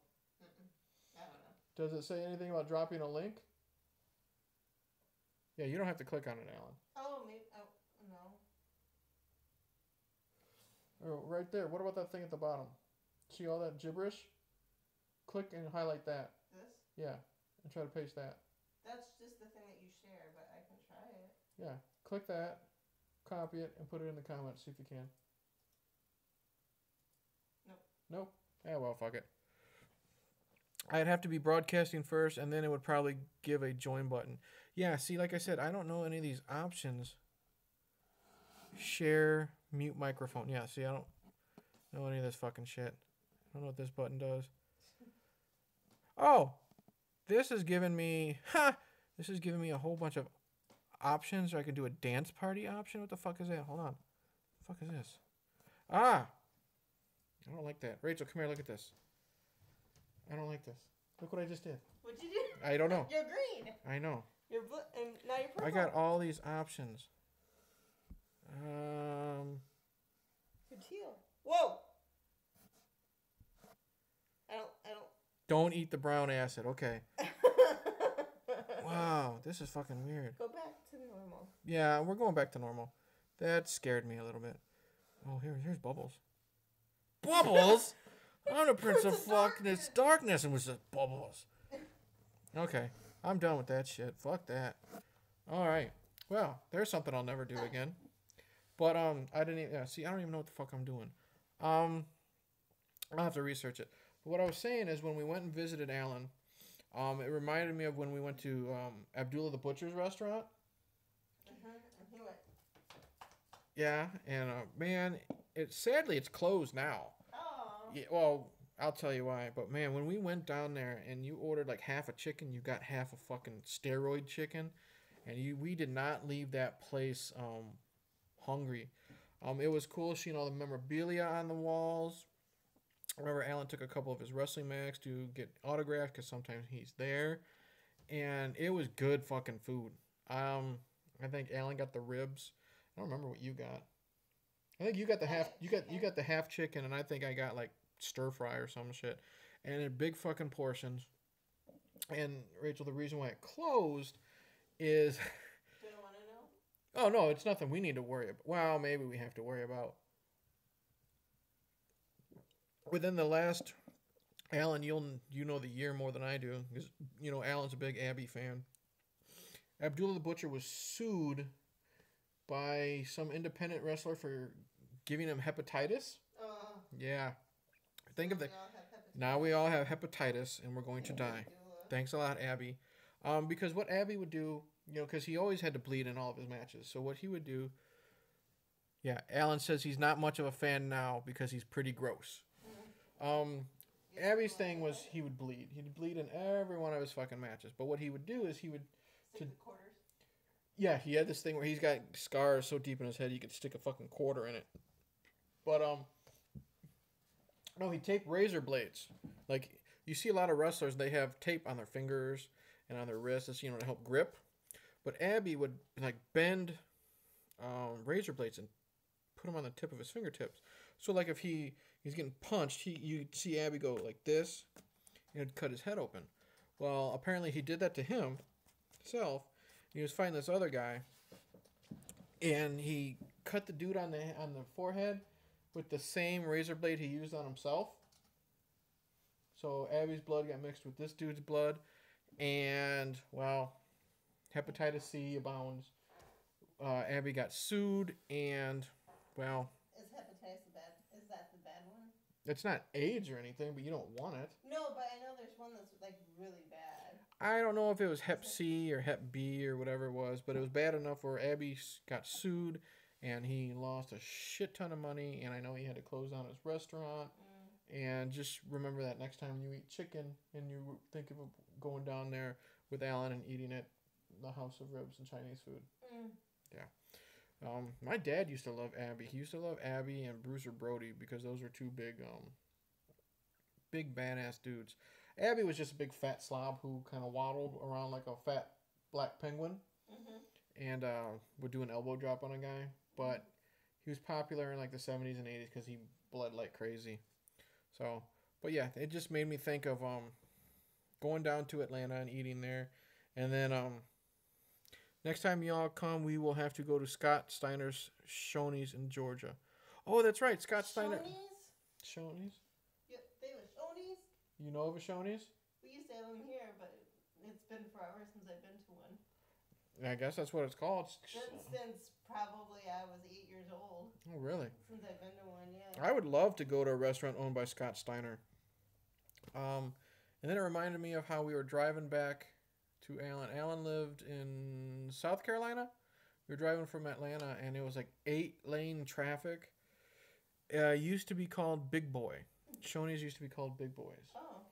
I don't know. Does it say anything about dropping a link? Yeah, you don't have to click on it, Alan. Oh, maybe. Oh, no. Oh, right there. What about that thing at the bottom? See all that gibberish? Click and highlight that. This? Yeah, and try to paste that. That's just the thing that you share, but I can try it. Yeah, click that, copy it, and put it in the comments. See if you can. Nope. Nope. Yeah, well, fuck it. I'd have to be broadcasting first, and then it would probably give a join button. Yeah, see, like I said, I don't know any of these options. Share, mute microphone. Yeah, see, I don't know any of this fucking shit. I don't know what this button does. Oh, this is giving me, this is giving me a whole bunch of options. I can do a dance party option. What the fuck is that? Hold on. What the fuck is this? Ah, I don't like that. Rachel, come here. Look at this. I don't like this. Look what I just did. What'd you do? I don't know. You're green. I know. You're blue, and now you're purple. I got all these options. You're teal. Whoa. I don't. Don't eat the brown acid. Okay. Wow, this is fucking weird. Go back to normal. Yeah, we're going back to normal. That scared me a little bit. Oh, here's Bubbles. Bubbles? I'm the Prince of Fuckness Darkness and was just Bubbles. Okay, I'm done with that shit. Fuck that. All right. Well, there's something I'll never do again. But I didn't even, yeah, see, I don't even know what the fuck I'm doing. I'll have to research it. But what I was saying is when we went and visited Alan, it reminded me of when we went to Abdullah the Butcher's restaurant. And he went. Yeah, and man, sadly it's closed now. Oh. Yeah, well, I'll tell you why. But man, when we went down there and you ordered like half a chicken, you got half a fucking steroid chicken, and we did not leave that place hungry. It was cool seeing all the memorabilia on the walls. I remember Alan took a couple of his wrestling matches to get autographed because sometimes he's there, and it was good fucking food. I think Alan got the ribs. I don't remember what you got. I think you got the half. You got the half chicken, and I think I got like stir fry or some shit, and in big fucking portions. And Rachel, the reason why it closed is. Do you want to know? Oh no, it's nothing we need to worry about. Well, maybe we have to worry about. Within the last, Alan, you know the year more than I do, because you know Alan's a big Abby fan. Abdullah the Butcher was sued by some independent wrestler for giving him hepatitis. Yeah, think of that. Now we all have hepatitis, and we're going to die. Thanks a lot, Abby. Because what Abby would do, because he always had to bleed in all of his matches. So what he would do, yeah, Alan says he's not much of a fan now because he's pretty gross. Abby's thing was he would bleed. He'd bleed in every one of his fucking matches. But what he would do is he would... Stick the quarters? Yeah, he had this thing where he's got scars so deep in his head he could stick a fucking quarter in it. But, no, he'd take razor blades. Like, you see a lot of wrestlers, they have tape on their fingers and on their wrists, to help grip. But Abby would like bend razor blades and put them on the tip of his fingertips. So like if he's getting punched, you'd see Abby go like this, and it'd cut his head open. Well, apparently he did that to himself. He was fighting this other guy, and he cut the dude on the forehead with the same razor blade he used on himself. So Abby's blood got mixed with this dude's blood, and well, hepatitis C abounds. Abby got sued, and well, Is hepatitis is that the bad one? it's not AIDS or anything, but you don't want it. No, but I know there's one that's like really bad. I don't know if it was Hep C or Hep B or whatever it was, but it was bad enough where Abby got sued, and he lost a shit ton of money, and I know he had to close down his restaurant. And just remember that next time you eat chicken and you think of going down there with Alan and eating it, the House of Ribs and Chinese food. Yeah. My dad used to love Abby. He used to love Abby and Bruiser Brody because those were two big badass dudes. Abby was just a big fat slob who kind of waddled around like a fat black penguin, and would do an elbow drop on a guy. But he was popular in like the 70s and 80s because he bled like crazy. So, but yeah, it just made me think of going down to Atlanta and eating there, and then next time y'all come, we will have to go to Scott Steiner's Shoney's in Georgia. Oh, that's right, Scott Steiner. Shoney's? Yep, they were Shoney's. You know of a Shoney's? We used to have them here, but it's been forever since I've been to one. I guess that's what it's called. Since probably I was 8 years old. Oh, really? Since I've been to one, yeah. I would love to go to a restaurant owned by Scott Steiner. And then it reminded me of how we were driving back to Alan. Alan lived in South Carolina. We were driving from Atlanta, and it was like 8-lane traffic. Used to be called Big Boy. Shoney's used to be called Big Boys. Oh.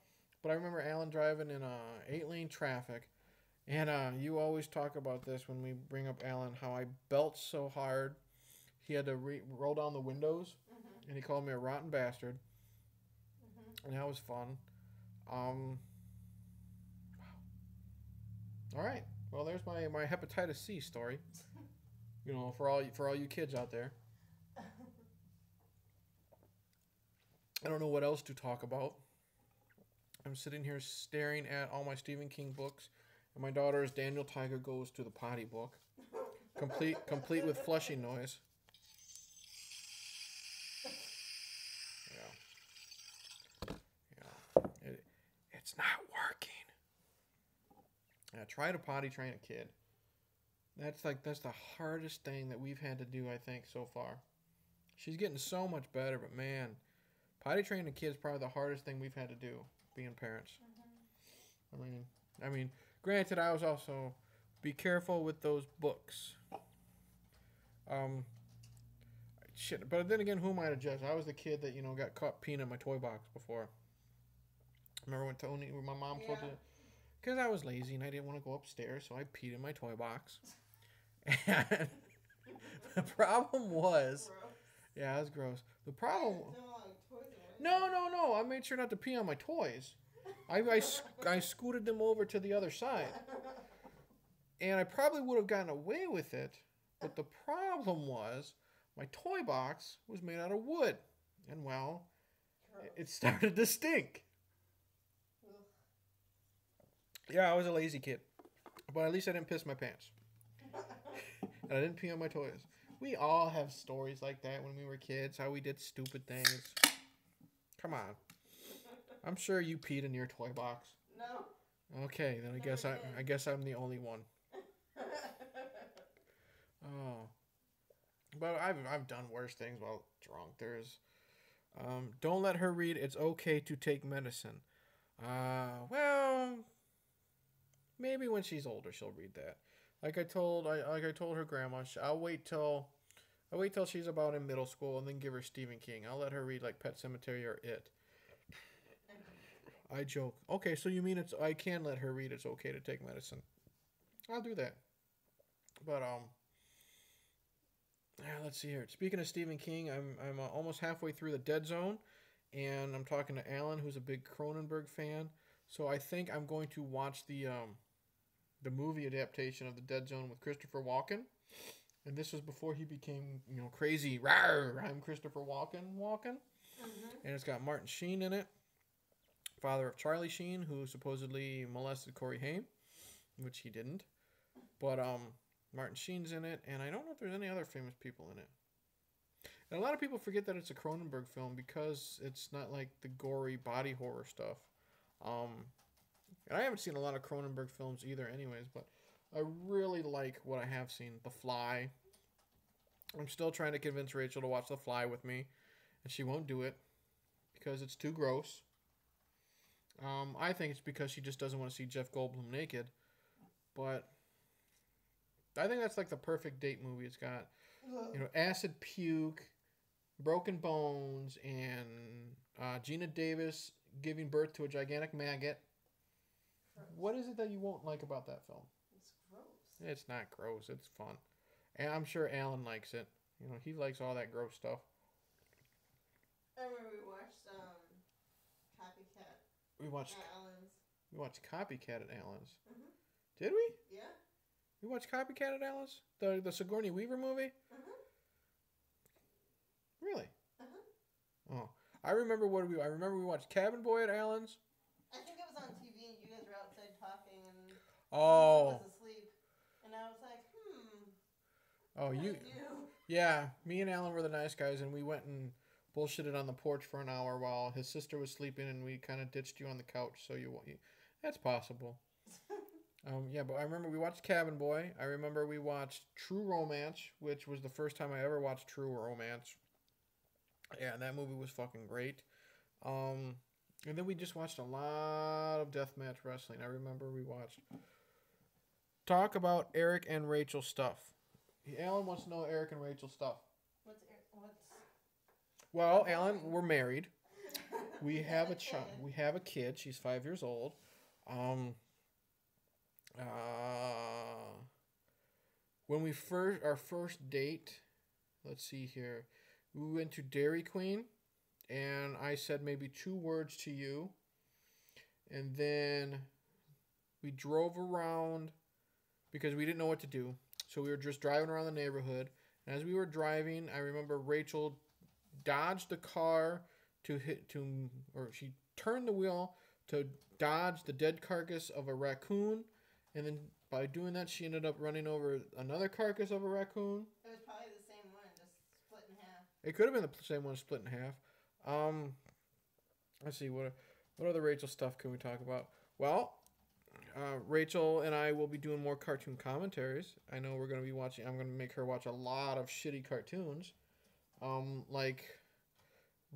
But I remember Alan driving in 8-lane traffic. And you always talk about this when we bring up Alan, how I belched so hard. He had to roll down the windows, and he called me a rotten bastard. And that was fun. Wow. All right. Well, there's my hepatitis C story. For all you kids out there. I don't know what else to talk about. I'm sitting here staring at all my Stephen King books. And my daughter's Daniel Tiger Goes to the Potty book, complete with flushing noise. Yeah. It's not working. Yeah, try to potty train a kid. That's the hardest thing that we've had to do, I think, so far. She's getting so much better, but man, potty training a kid is probably the hardest thing we've had to do, being parents. I mean. Granted, I was also be careful with those books. Shit. But then again, who am I to judge? I was the kid that got caught peeing in my toy box before. Remember when my mom told you? Because I was lazy and I didn't want to go upstairs, so I peed in my toy box. And the problem was, yeah, it was gross. The problem. No. I made sure not to pee on my toys. I scooted them over to the other side. And I probably would have gotten away with it, but the problem was my toy box was made out of wood. And, well, it started to stink. Yeah, I was a lazy kid. But at least I didn't piss my pants. And I didn't pee on my toys. We all have stories like that when we were kids, how we did stupid things. Come on. I'm sure you peed in your toy box. No. Okay, then I guess I'm the only one. Oh, but I've done worse things while drunk. There's, don't let her read It's Okay to Take Medicine. Well, maybe when she's older she'll read that. Like I told her grandma, I'll wait till she's about in middle school and then give her Stephen King. I'll let her read like Pet Sematary or It. I joke. Okay, so you mean I can let her read It's Okay to Take Medicine. I'll do that. But yeah, let's see here. Speaking of Stephen King, I'm almost halfway through The Dead Zone, and I'm talking to Alan, who's a big Cronenberg fan. So I think I'm going to watch the movie adaptation of The Dead Zone with Christopher Walken. And this was before he became, crazy. Rawr, I'm Christopher Walken. Mm-hmm. And it's got Martin Sheen in it, father of Charlie Sheen, who supposedly molested Corey Haim, which he didn't. But Martin Sheen's in it, and I don't know if there's any other famous people in it. And a lot of people forget that it's a Cronenberg film because it's not like the gory body horror stuff. And I haven't seen a lot of Cronenberg films either anyways, but I really like what I have seen. The Fly. I'm still trying to convince Rachel to watch The Fly with me, and she won't do it because it's too gross. I think it's because she just doesn't want to see Jeff Goldblum naked. But I think that's like the perfect date movie. It's got, acid puke, broken bones, and Gina Davis giving birth to a gigantic maggot. Gross. What is it that you won't like about that film? It's gross. It's not gross. It's fun. And I'm sure Alan likes it. He likes all that gross stuff. I remember we watched Copycat We watched at Alan's. we watched Copycat at Alan's. Mm-hmm. Did we? Yeah. We watched Copycat at Alan's? The Sigourney Weaver movie? Mm-hmm. Really? Uh-huh. Oh. I remember I remember we watched Cabin Boy at Alan's. I think it was on TV and you guys were outside talking and Oh. Lisa was asleep. And I was like, Oh, what you. do I do? Yeah, me and Alan were the nice guys, and we went and bullshitted on the porch for an hour while his sister was sleeping, and we kind of ditched you on the couch. So that's possible. Yeah, but I remember we watched Cabin Boy. I remember we watched True Romance, which was the first time I ever watched True Romance. Yeah, and that movie was fucking great. And then we just watched a lot of deathmatch wrestling. I remember we watched Talk About Eric and Rachel Stuff. Alan wants to know Eric and Rachel stuff. What's Well, Alan, we're married. We have a child. We have a kid. She's 5 years old. When we our first date, let's see here, we went to Dairy Queen, and I said maybe 2 words to you, and then we drove around because we didn't know what to do. So we were just driving around the neighborhood, and as we were driving, I remember Rachel dodged the car she turned the wheel to dodge the dead carcass of a raccoon, and then by doing that, she ended up running over another carcass of a raccoon. It was probably the same one, just split in half. It could have been the same one split in half. Let's see, what other Rachel stuff can we talk about? Well, Rachel and I will be doing more cartoon commentaries. I know I'm going to make her watch a lot of shitty cartoons. Like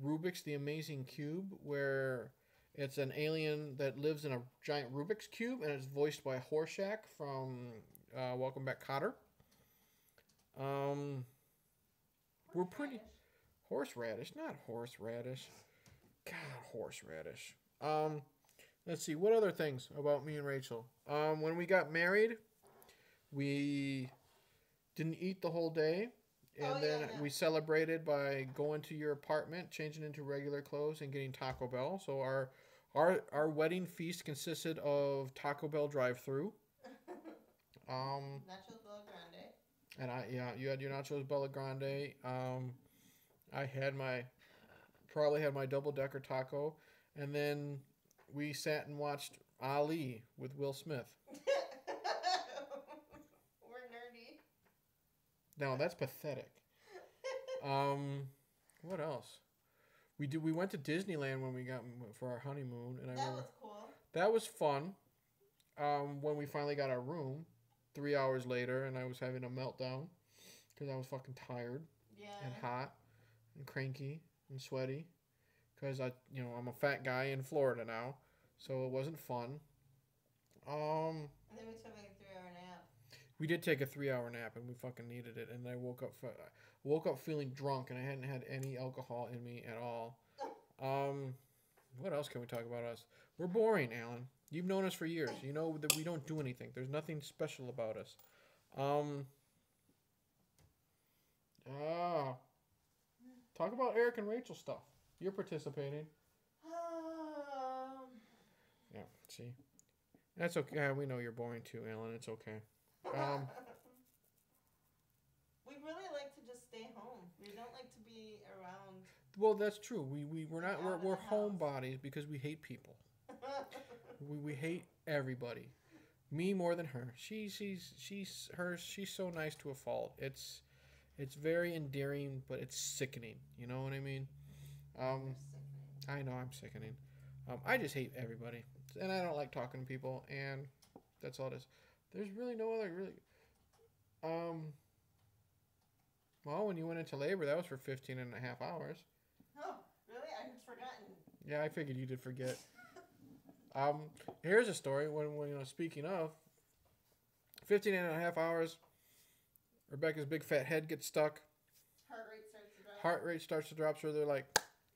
Rubik's The Amazing Cube, where it's an alien that lives in a giant Rubik's Cube, and it's voiced by Horshack from Welcome Back, Kotter. We're pretty... Horseradish, not horseradish. God, horseradish. Let's see, what other things about me and Rachel? When we got married, we didn't eat the whole day. And we celebrated by going to your apartment, changing into regular clothes, and getting Taco Bell. So our wedding feast consisted of Taco Bell drive-thru. Nachos Bella Grande. And you had your Nachos Bella Grande. I had probably had my double-decker taco. And then we sat and watched Ali with Will Smith. We're nerdy. No, that's pathetic. What else? We went to Disneyland for our honeymoon, and That was cool. That was fun. When we finally got our room, 3 hours later, and I was having a meltdown because I was fucking tired and hot and cranky and sweaty because I'm a fat guy in Florida now, so it wasn't fun. And then we took like a 3-hour nap. We did take a 3-hour nap, and we fucking needed it. And I woke up feeling drunk, and I hadn't had any alcohol in me at all. What else can we talk about us? We're boring, Alan. You've known us for years. You know that we don't do anything. There's nothing special about us. Talk about Eric and Rachel stuff. You're participating. Um, Yeah, see? That's okay. Yeah, we know you're boring too, Alan. It's okay. Um, we really like to just stay home. We don't like to be around. well, that's true. We're not Out of we're the house. homebodies because we hate people. We hate everybody. Me more than her. She's so nice to a fault. It's very endearing, but it's sickening. You know what I mean? Um, You're sickening. I know I'm sickening. I just hate everybody, and I don't like talking to people, and that's all it is. There's really no other really. Um, well, when you went into labor, that was for 15 and a half hours. Oh, really? I had forgotten. Yeah, I figured you did forget. Um, here's a story when speaking of 15 and a half hours, Rebecca's big fat head gets stuck. Heart rate starts to drop. Heart rate starts to drop, so they're like,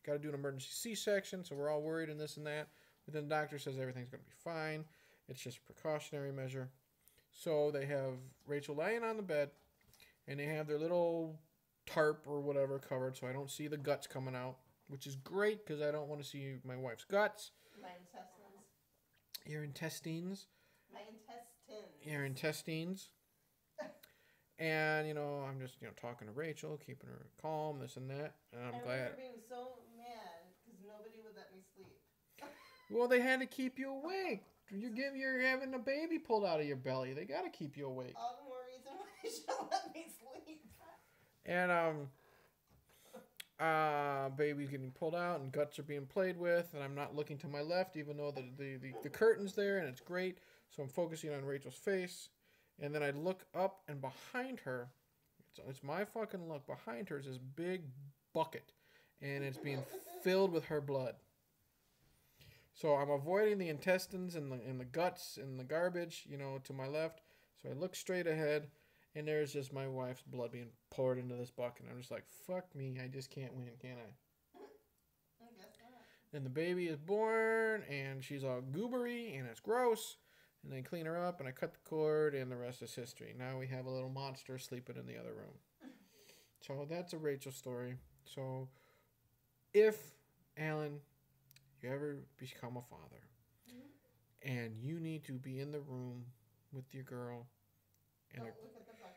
got to do an emergency C-section, so we're all worried and this and that. But then the doctor says everything's going to be fine. It's just a precautionary measure. So they have Rachel lying on the bed, and they have their little tarp or whatever covered, so I don't see the guts coming out, which is great because I don't want to see my wife's guts. My intestines. Your intestines. My intestines. Your intestines. And, I'm just, talking to Rachel, keeping her calm, this and that. And I'm I glad. remember being so mad because nobody would let me sleep. Well, they had to keep you awake. You're having a baby pulled out of your belly. They got to keep you awake. All the more reason why they should let me sleep. And baby's getting pulled out and guts are being played with, and I'm not looking to my left, even though the curtain's there and it's great. So I'm focusing on Rachel's face, and then I look up and behind her, it's my fucking look. Behind her is this big bucket, and it's being filled with her blood. So I'm avoiding the intestines and the guts and the garbage, to my left. So I look straight ahead, and there's just my wife's blood being poured into this bucket. And I'm just like, fuck me, I just can't win, can I? I guess not. And the baby is born, and she's all goobery, and it's gross. And they clean her up, and I cut the cord, and the rest is history. Now we have a little monster sleeping in the other room. So that's a Rachel story. So if, Alan, you ever become a father, and you need to be in the room with your girl, and Don't look at the bucket.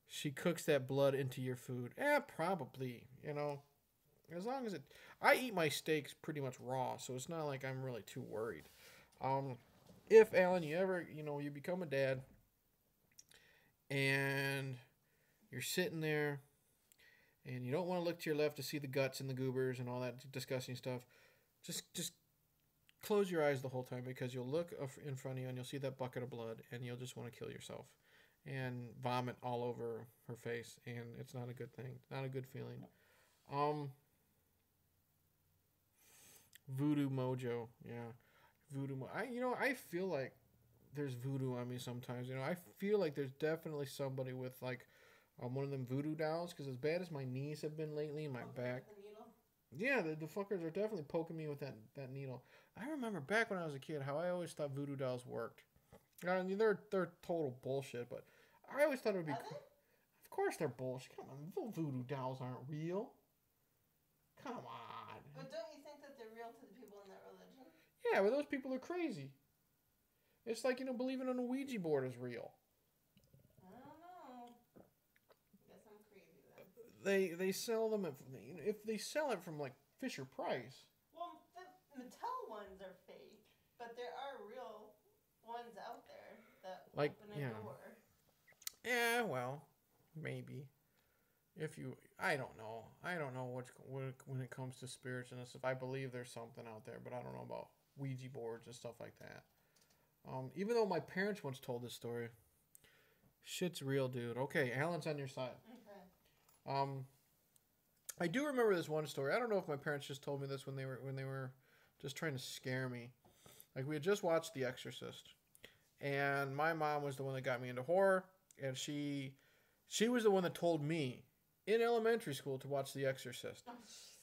she cooks that blood into your food, probably, as long as I eat my steaks pretty much raw, so it's not like I'm really too worried. If, Alan, you ever, you become a dad, and you're sitting there, and you don't want to look to your left to see the guts and the goobers and all that disgusting stuff, just close your eyes the whole time, because you'll look in front of you and you'll see that bucket of blood, and you'll just want to kill yourself and vomit all over her face, and it's not a good thing, not a good feeling. Voodoo mojo, yeah, I feel like there's voodoo on me sometimes. I feel like there's definitely somebody with like one of them voodoo dolls, because as bad as my knees have been lately and my back. The needle? Yeah, the fuckers are definitely poking me with that needle. I remember back when I was a kid how I always thought voodoo dolls worked. I mean, they're total bullshit, but I always thought it would be. Are they? Of course they're bullshit. Come on, voodoo dolls aren't real. Come on. But don't you think that they're real to the people in that religion? Yeah, but those people are crazy. It's like, believing on a Ouija board is real. I don't know. Guess I'm crazy then. They sell them if they sell it from like Fisher Price. Well, the Mattel ones are fake, but there are real ones out there that Like, open a yeah. door. Yeah, well, maybe. I don't know. I don't know what when it comes to spirits and stuff. I believe there's something out there, but I don't know about Ouija boards and stuff like that. Even though my parents once told this story, shit's real, dude. Okay, Alan's on your side. Okay. I do remember this one story. I don't know if my parents just told me this when they were just trying to scare me. Like, we had just watched The Exorcist, and my mom was the one that got me into horror, and she was the one that told me in elementary school to watch The Exorcist. Oh,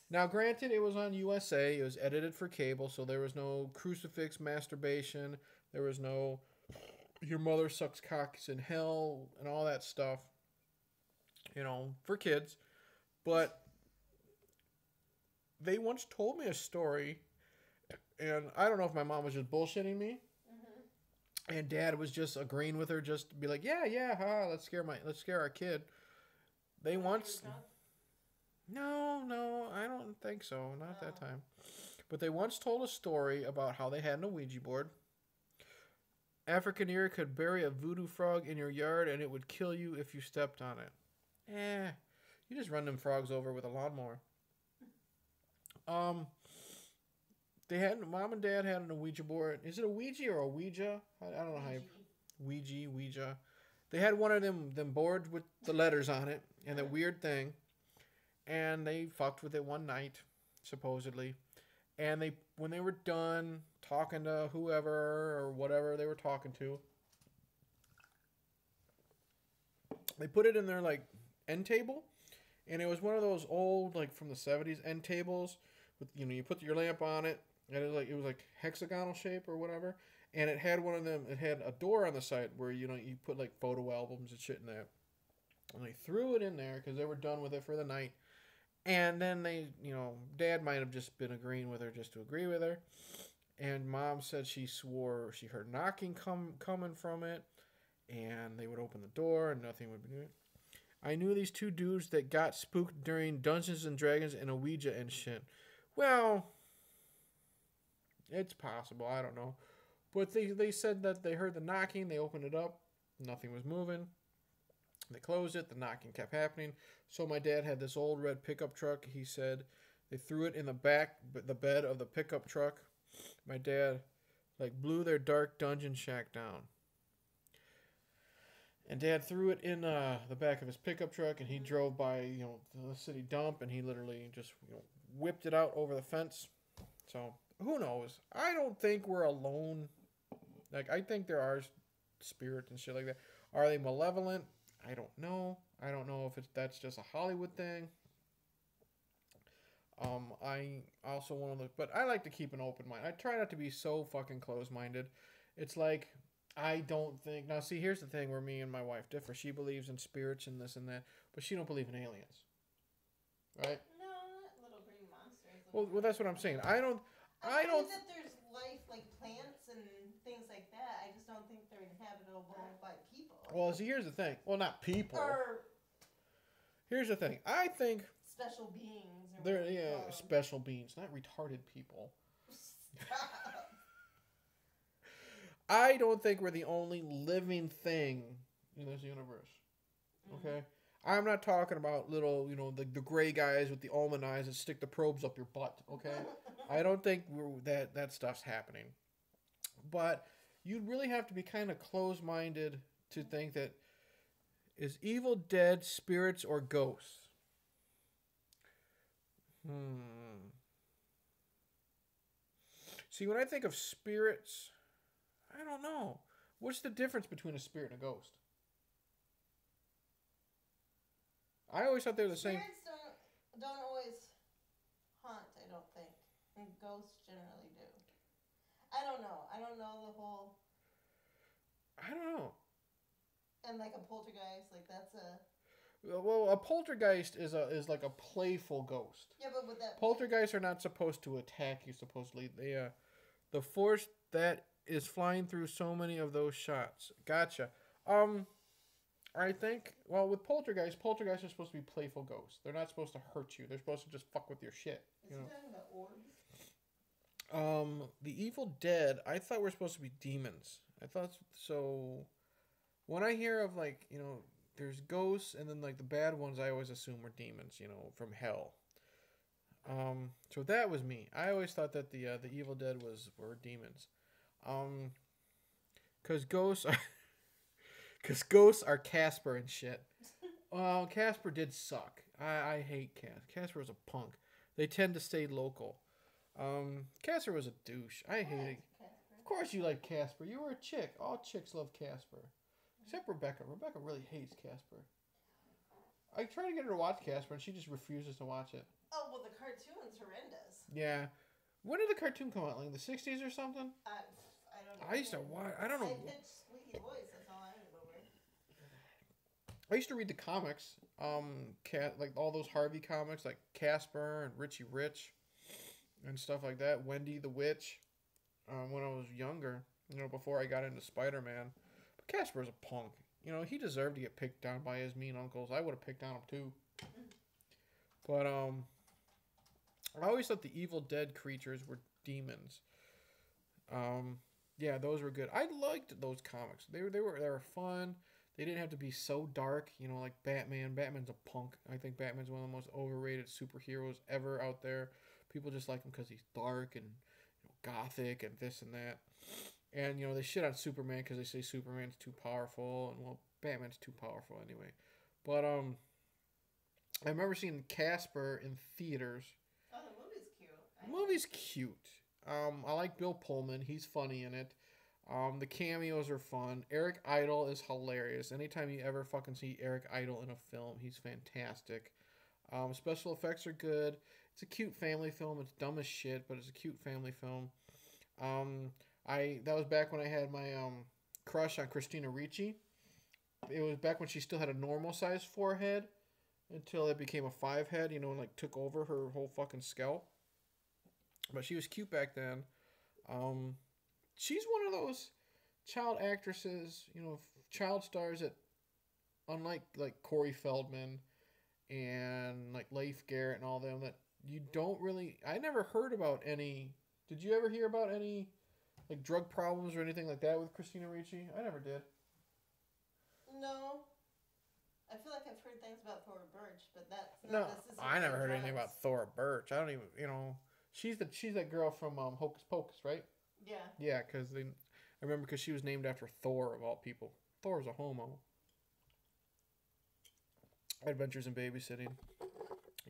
Now, granted, it was on USA. It was edited for cable, so there was no crucifix masturbation. There was no your mother sucks cocks in hell and all that stuff, for kids. But they once told me a story, and I don't know if my mom was just bullshitting me, and Dad was just agreeing with her, just to be like, yeah, let's scare our kid. They once, no, I don't think so, not that time. But they once told a story about how they had an Ouija board. Africaneer could bury a voodoo frog in your yard, and it would kill you if you stepped on it. You just run them frogs over with a lawnmower. Mom and Dad had an Ouija board. Is it a Ouija or a Ouija? I don't know how you... Ouija. They had one of them boards with the letters on it and the weird thing. And they fucked with it one night, supposedly. And when they were done talking to whoever or whatever they were talking to, they put it in their, like, end table. And it was one of those old, like, from the 70s end tables. With, you put your lamp on it. And it was like hexagonal shape or whatever. And it had one of them, it had a door on the side where, you put, like, photo albums and shit in there. And they threw it in there because they were done with it for the night. And then they, Dad might have just been agreeing with her just to agree with her. And Mom said she swore she heard knocking coming from it. And they would open the door and nothing would be doing. I knew these two dudes that got spooked during Dungeons and Dragons and a Ouija and shit. Well, it's possible. I don't know. But they said that they heard the knocking. They opened it up. Nothing was moving. They closed it. The knocking kept happening. So my dad had this old red pickup truck. He said they threw it in the bed of the pickup truck. My dad, blew their dark dungeon shack down. And Dad threw it in the back of his pickup truck, and he drove by, the city dump, and he literally just, whipped it out over the fence. So, who knows? I don't think we're alone. I think there are spirits and shit like that. Are they malevolent? I don't know. I don't know if that's just a Hollywood thing. I also want to look, but I like to keep an open mind. I try not to be so fucking close-minded. It's like, I don't think... Now, see, here's the thing where me and my wife differ. She believes in spirits and this and that, but she don't believe in aliens. Right? No, not little green monsters. Well, that's what I'm saying. I don't... I think that there's life, like plants and things like that. I just don't think they're inhabitable by people. Well, see, here's the thing. Well, not people. Or... Here's the thing. I think... Special beings. Special beings, not retarded people. Stop. I don't think we're the only living thing in this universe. Okay? I'm not talking about little, the gray guys with the almond eyes that stick the probes up your butt. Okay? I don't think that stuff's happening. But you'd really have to be kind of close-minded to think that is evil dead spirits or ghosts? See, when I think of spirits, I don't know. What's the difference between a spirit and a ghost? I always thought they were the same. Spirits don't always haunt, I don't think. And ghosts generally do. I don't know. I don't know the whole... I don't know. And like a poltergeist, that's a... Well, a poltergeist is like a playful ghost. Yeah, but with that... Poltergeists are not supposed to attack you, supposedly. They, the force that is flying through so many of those shots. Gotcha. I think, well, with poltergeists are supposed to be playful ghosts. They're not supposed to hurt you. They're supposed to just fuck with your shit. Is he talking about orbs? The Evil Dead, I thought were supposed to be demons. I thought so. When I hear of there's ghosts and then the bad ones, I always assume were demons, from hell. So that was me. I always thought that the Evil Dead were demons. Cause ghosts are Casper and shit. Casper did suck. I hate Casper. Casper was a punk. They tend to stay local. Casper was a douche. I hate it. Of course you like Casper. You were a chick. All chicks love Casper. Except Rebecca. Rebecca really hates Casper. I try to get her to watch Casper, and she just refuses to watch it. Oh, well, the cartoon's horrendous. Yeah. When did the cartoon come out? Like the 60s or something? I don't know. I used to watch... I don't know. I pitched Squeaky Voice. That's all I remember. I used to read the comics. All those Harvey comics, like Casper and Richie Rich. and stuff like that. Wendy the Witch, when I was younger, before I got into Spider-Man. But Casper's a punk. He deserved to get picked on by his mean uncles. I would have picked on him too. But I always thought the Evil Dead creatures were demons. Yeah, those were good. I liked those comics. They were fun. They didn't have to be so dark, like Batman. Batman's a punk. I think Batman's one of the most overrated superheroes ever out there. People just like him because he's dark and gothic and this and that. And they shit on Superman because they say Superman's too powerful, and well, Batman's too powerful anyway. But I remember seeing Casper in theaters. Oh, the movie's cute. The movie's cute. I like Bill Pullman. He's funny in it. The cameos are fun. Eric Idle is hilarious. Anytime you ever fucking see Eric Idle in a film, he's fantastic. Special effects are good. It's a cute family film. It's dumb as shit, but it's a cute family film. That was back when I had my crush on Christina Ricci. It was back when she still had a normal size forehead until it became a 5 head, and like took over her whole fucking scalp. But she was cute back then. She's one of those child actresses, child stars that, unlike like Corey Feldman and like Leif Garrett and all them, that you don't really. I never heard about any. Did you ever hear about any like drug problems or anything like that with Christina Ricci? I never did. No. I feel like I've heard things about Thora Birch, but that's not No, necessarily I never heard drugs. anything about Thora Birch. I don't even, she's that girl from Hocus Pocus, right? Yeah. Yeah, I remember because she was named after Thor of all people. Thor's a homo. Adventures in Babysitting.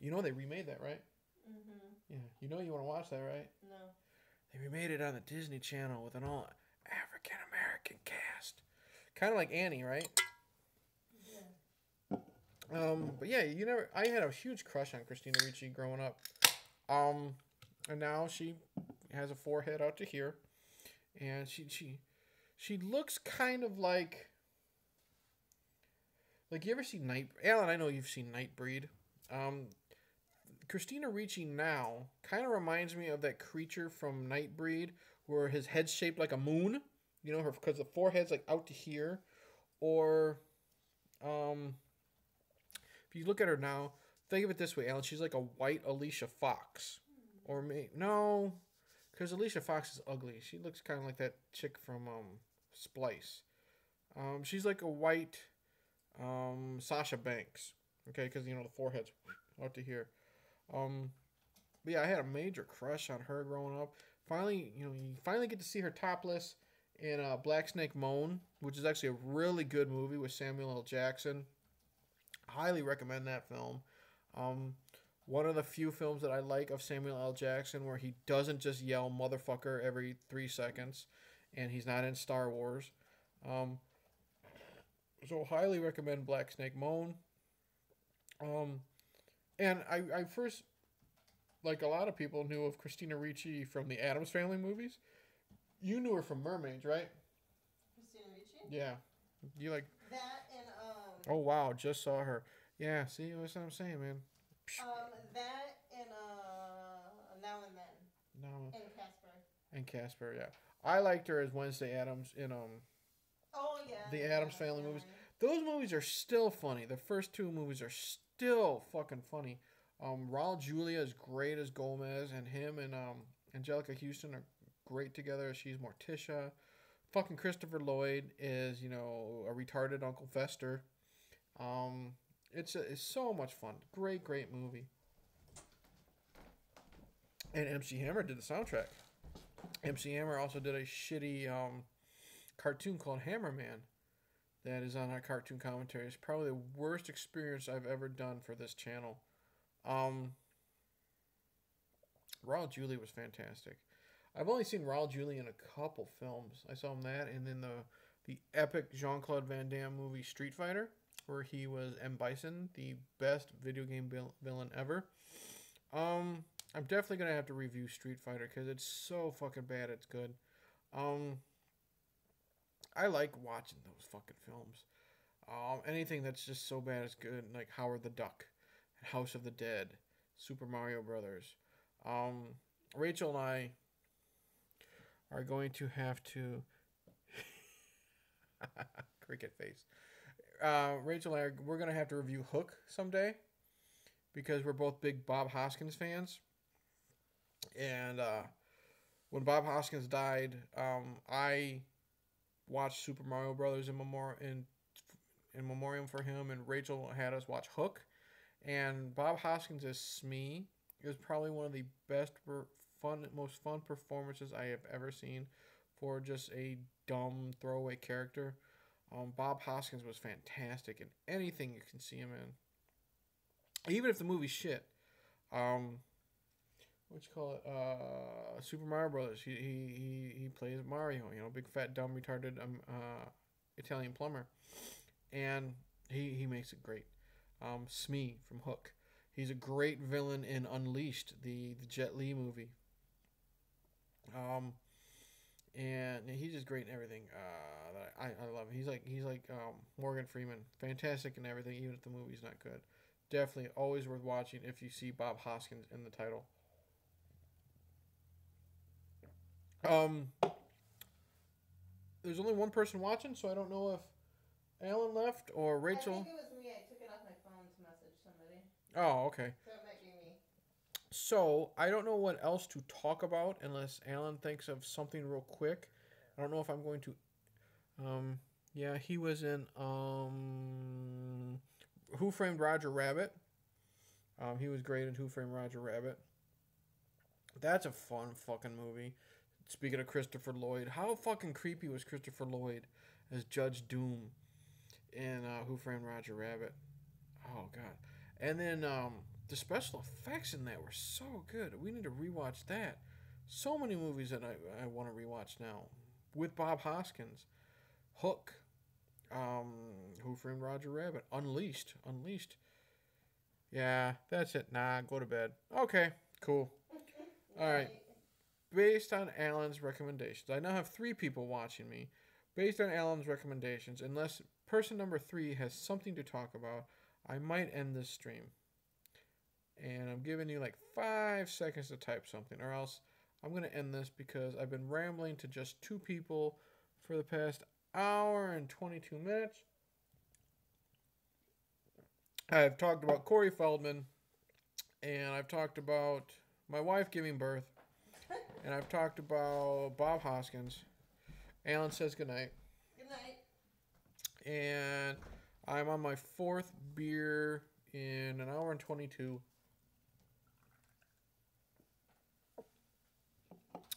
They remade that, right? Mhm. Yeah, you want to watch that, right? No. They remade it on the Disney Channel with an all African American cast, kind of like Annie, right? Yeah. But yeah, I had a huge crush on Christina Ricci growing up. And now she has a forehead out to here, and she looks kind of like you ever see Alan, I know you've seen Nightbreed. Christina Ricci now kind of reminds me of that creature from Nightbreed, where his head's shaped like a moon. Because the forehead's like out to here, or if you look at her now, think of it this way, Alan. She's like a white Alicia Fox. Or no, because Alicia Fox is ugly. She looks kind of like that chick from Splice. She's like a white Sasha Banks. Okay, because the forehead's out to here. But yeah, I had a major crush on her growing up. Finally, you finally get to see her topless in Black Snake Moan, which is actually a really good movie with Samuel L. Jackson. Highly recommend that film. One of the few films that I like of Samuel L. Jackson where he doesn't just yell motherfucker every 3 seconds, and he's not in Star Wars. So highly recommend Black Snake Moan. And I first, like a lot of people, knew of Christina Ricci from the Addams Family movies. You knew her from Mermaids, right? Christina Ricci? Yeah. You like... That and, Oh, wow. Just saw her. Yeah, see? That's what I'm saying, man. that and, Now and Then. No. And Casper. And Casper, yeah. I liked her as Wednesday Addams in Oh, yeah. the Addams Family movies. Those movies are still funny. The first 2 movies are still fucking funny. Raul Julia is great as Gomez, and him and Angelica Houston are great together. She's Morticia. Fucking Christopher Lloyd is, a retarded Uncle Fester. It's so much fun. Great movie. And MC Hammer did the soundtrack. MC Hammer also did a shitty cartoon called Hammerman that is on our cartoon commentary. It's probably the worst experience I've ever done for this channel. Raul Julia was fantastic. I've only seen Raul Julia in a couple films. I saw him that, and then the epic Jean-Claude Van Damme movie Street Fighter, where he was M. Bison, the best video game villain ever. I'm definitely going to have to review Street Fighter because it's so fucking bad it's good. I like watching those fucking films. Anything that's just so bad is good, like Howard the Duck, House of the Dead, Super Mario Brothers. Rachel and I are going to have to cricket face. Rachel and I we're gonna have to review Hook someday because we're both big Bob Hoskins fans. And when Bob Hoskins died, I watched Super Mario Brothers in memoriam for him, and Rachel had us watch Hook. And Bob Hoskins as Smee is probably one of the most fun performances I have ever seen for just a dumb throwaway character. Bob Hoskins was fantastic in anything you can see him in, even if the movie's shit. What you call it? Super Mario Brothers. He plays Mario. Big fat dumb retarded Italian plumber, and he makes it great. Smee from Hook. He's a great villain in Unleashed, the Jet Li movie. And he's just great in everything. I love him. He's like Morgan Freeman, fantastic in everything, even if the movie's not good. Definitely always worth watching if you see Bob Hoskins in the title. There's only one person watching, so I don't know if Alan left or Rachel. I think it was me. I took it off my phone to message somebody. Oh, okay. So it might be me. So I don't know what else to talk about unless Alan thinks of something real quick. I don't know if I'm going to. Yeah, he was in Who Framed Roger Rabbit. He was great in Who Framed Roger Rabbit. That's a fun fucking movie. Speaking of Christopher Lloyd, how fucking creepy was Christopher Lloyd as Judge Doom in Who Framed Roger Rabbit? Oh god! And then the special effects in that were so good. We need to rewatch that. So many movies that I want to rewatch now with Bob Hoskins, Hook, Who Framed Roger Rabbit, Unleashed. Yeah, that's it. Nah, go to bed. Okay, cool. All right. Based on Alan's recommendations, I now have 3 people watching me. Based on Alan's recommendations, unless person number 3 has something to talk about, I might end this stream. And I'm giving you like 5 seconds to type something, or else I'm going to end this because I've been rambling to just 2 people for the past hour and 22 minutes. I've talked about Corey Feldman, and I've talked about my wife giving birth, and I've talked about Bob Hoskins. Alan says goodnight. Good night. And I'm on my 4th beer in an hour and 22.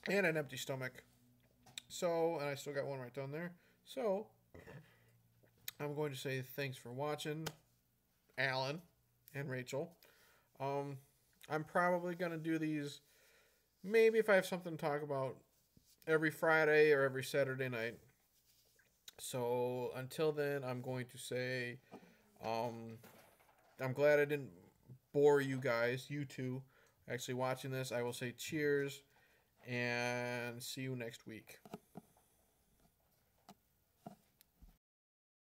And an empty stomach. So, and I still got one right down there. So, I'm going to say thanks for watching, Alan and Rachel. I'm probably going to do these, maybe if I have something to talk about, every Friday or every Saturday night. So, until then, I'm going to say, I'm glad I didn't bore you guys, you two, actually watching this. I will say cheers and see you next week.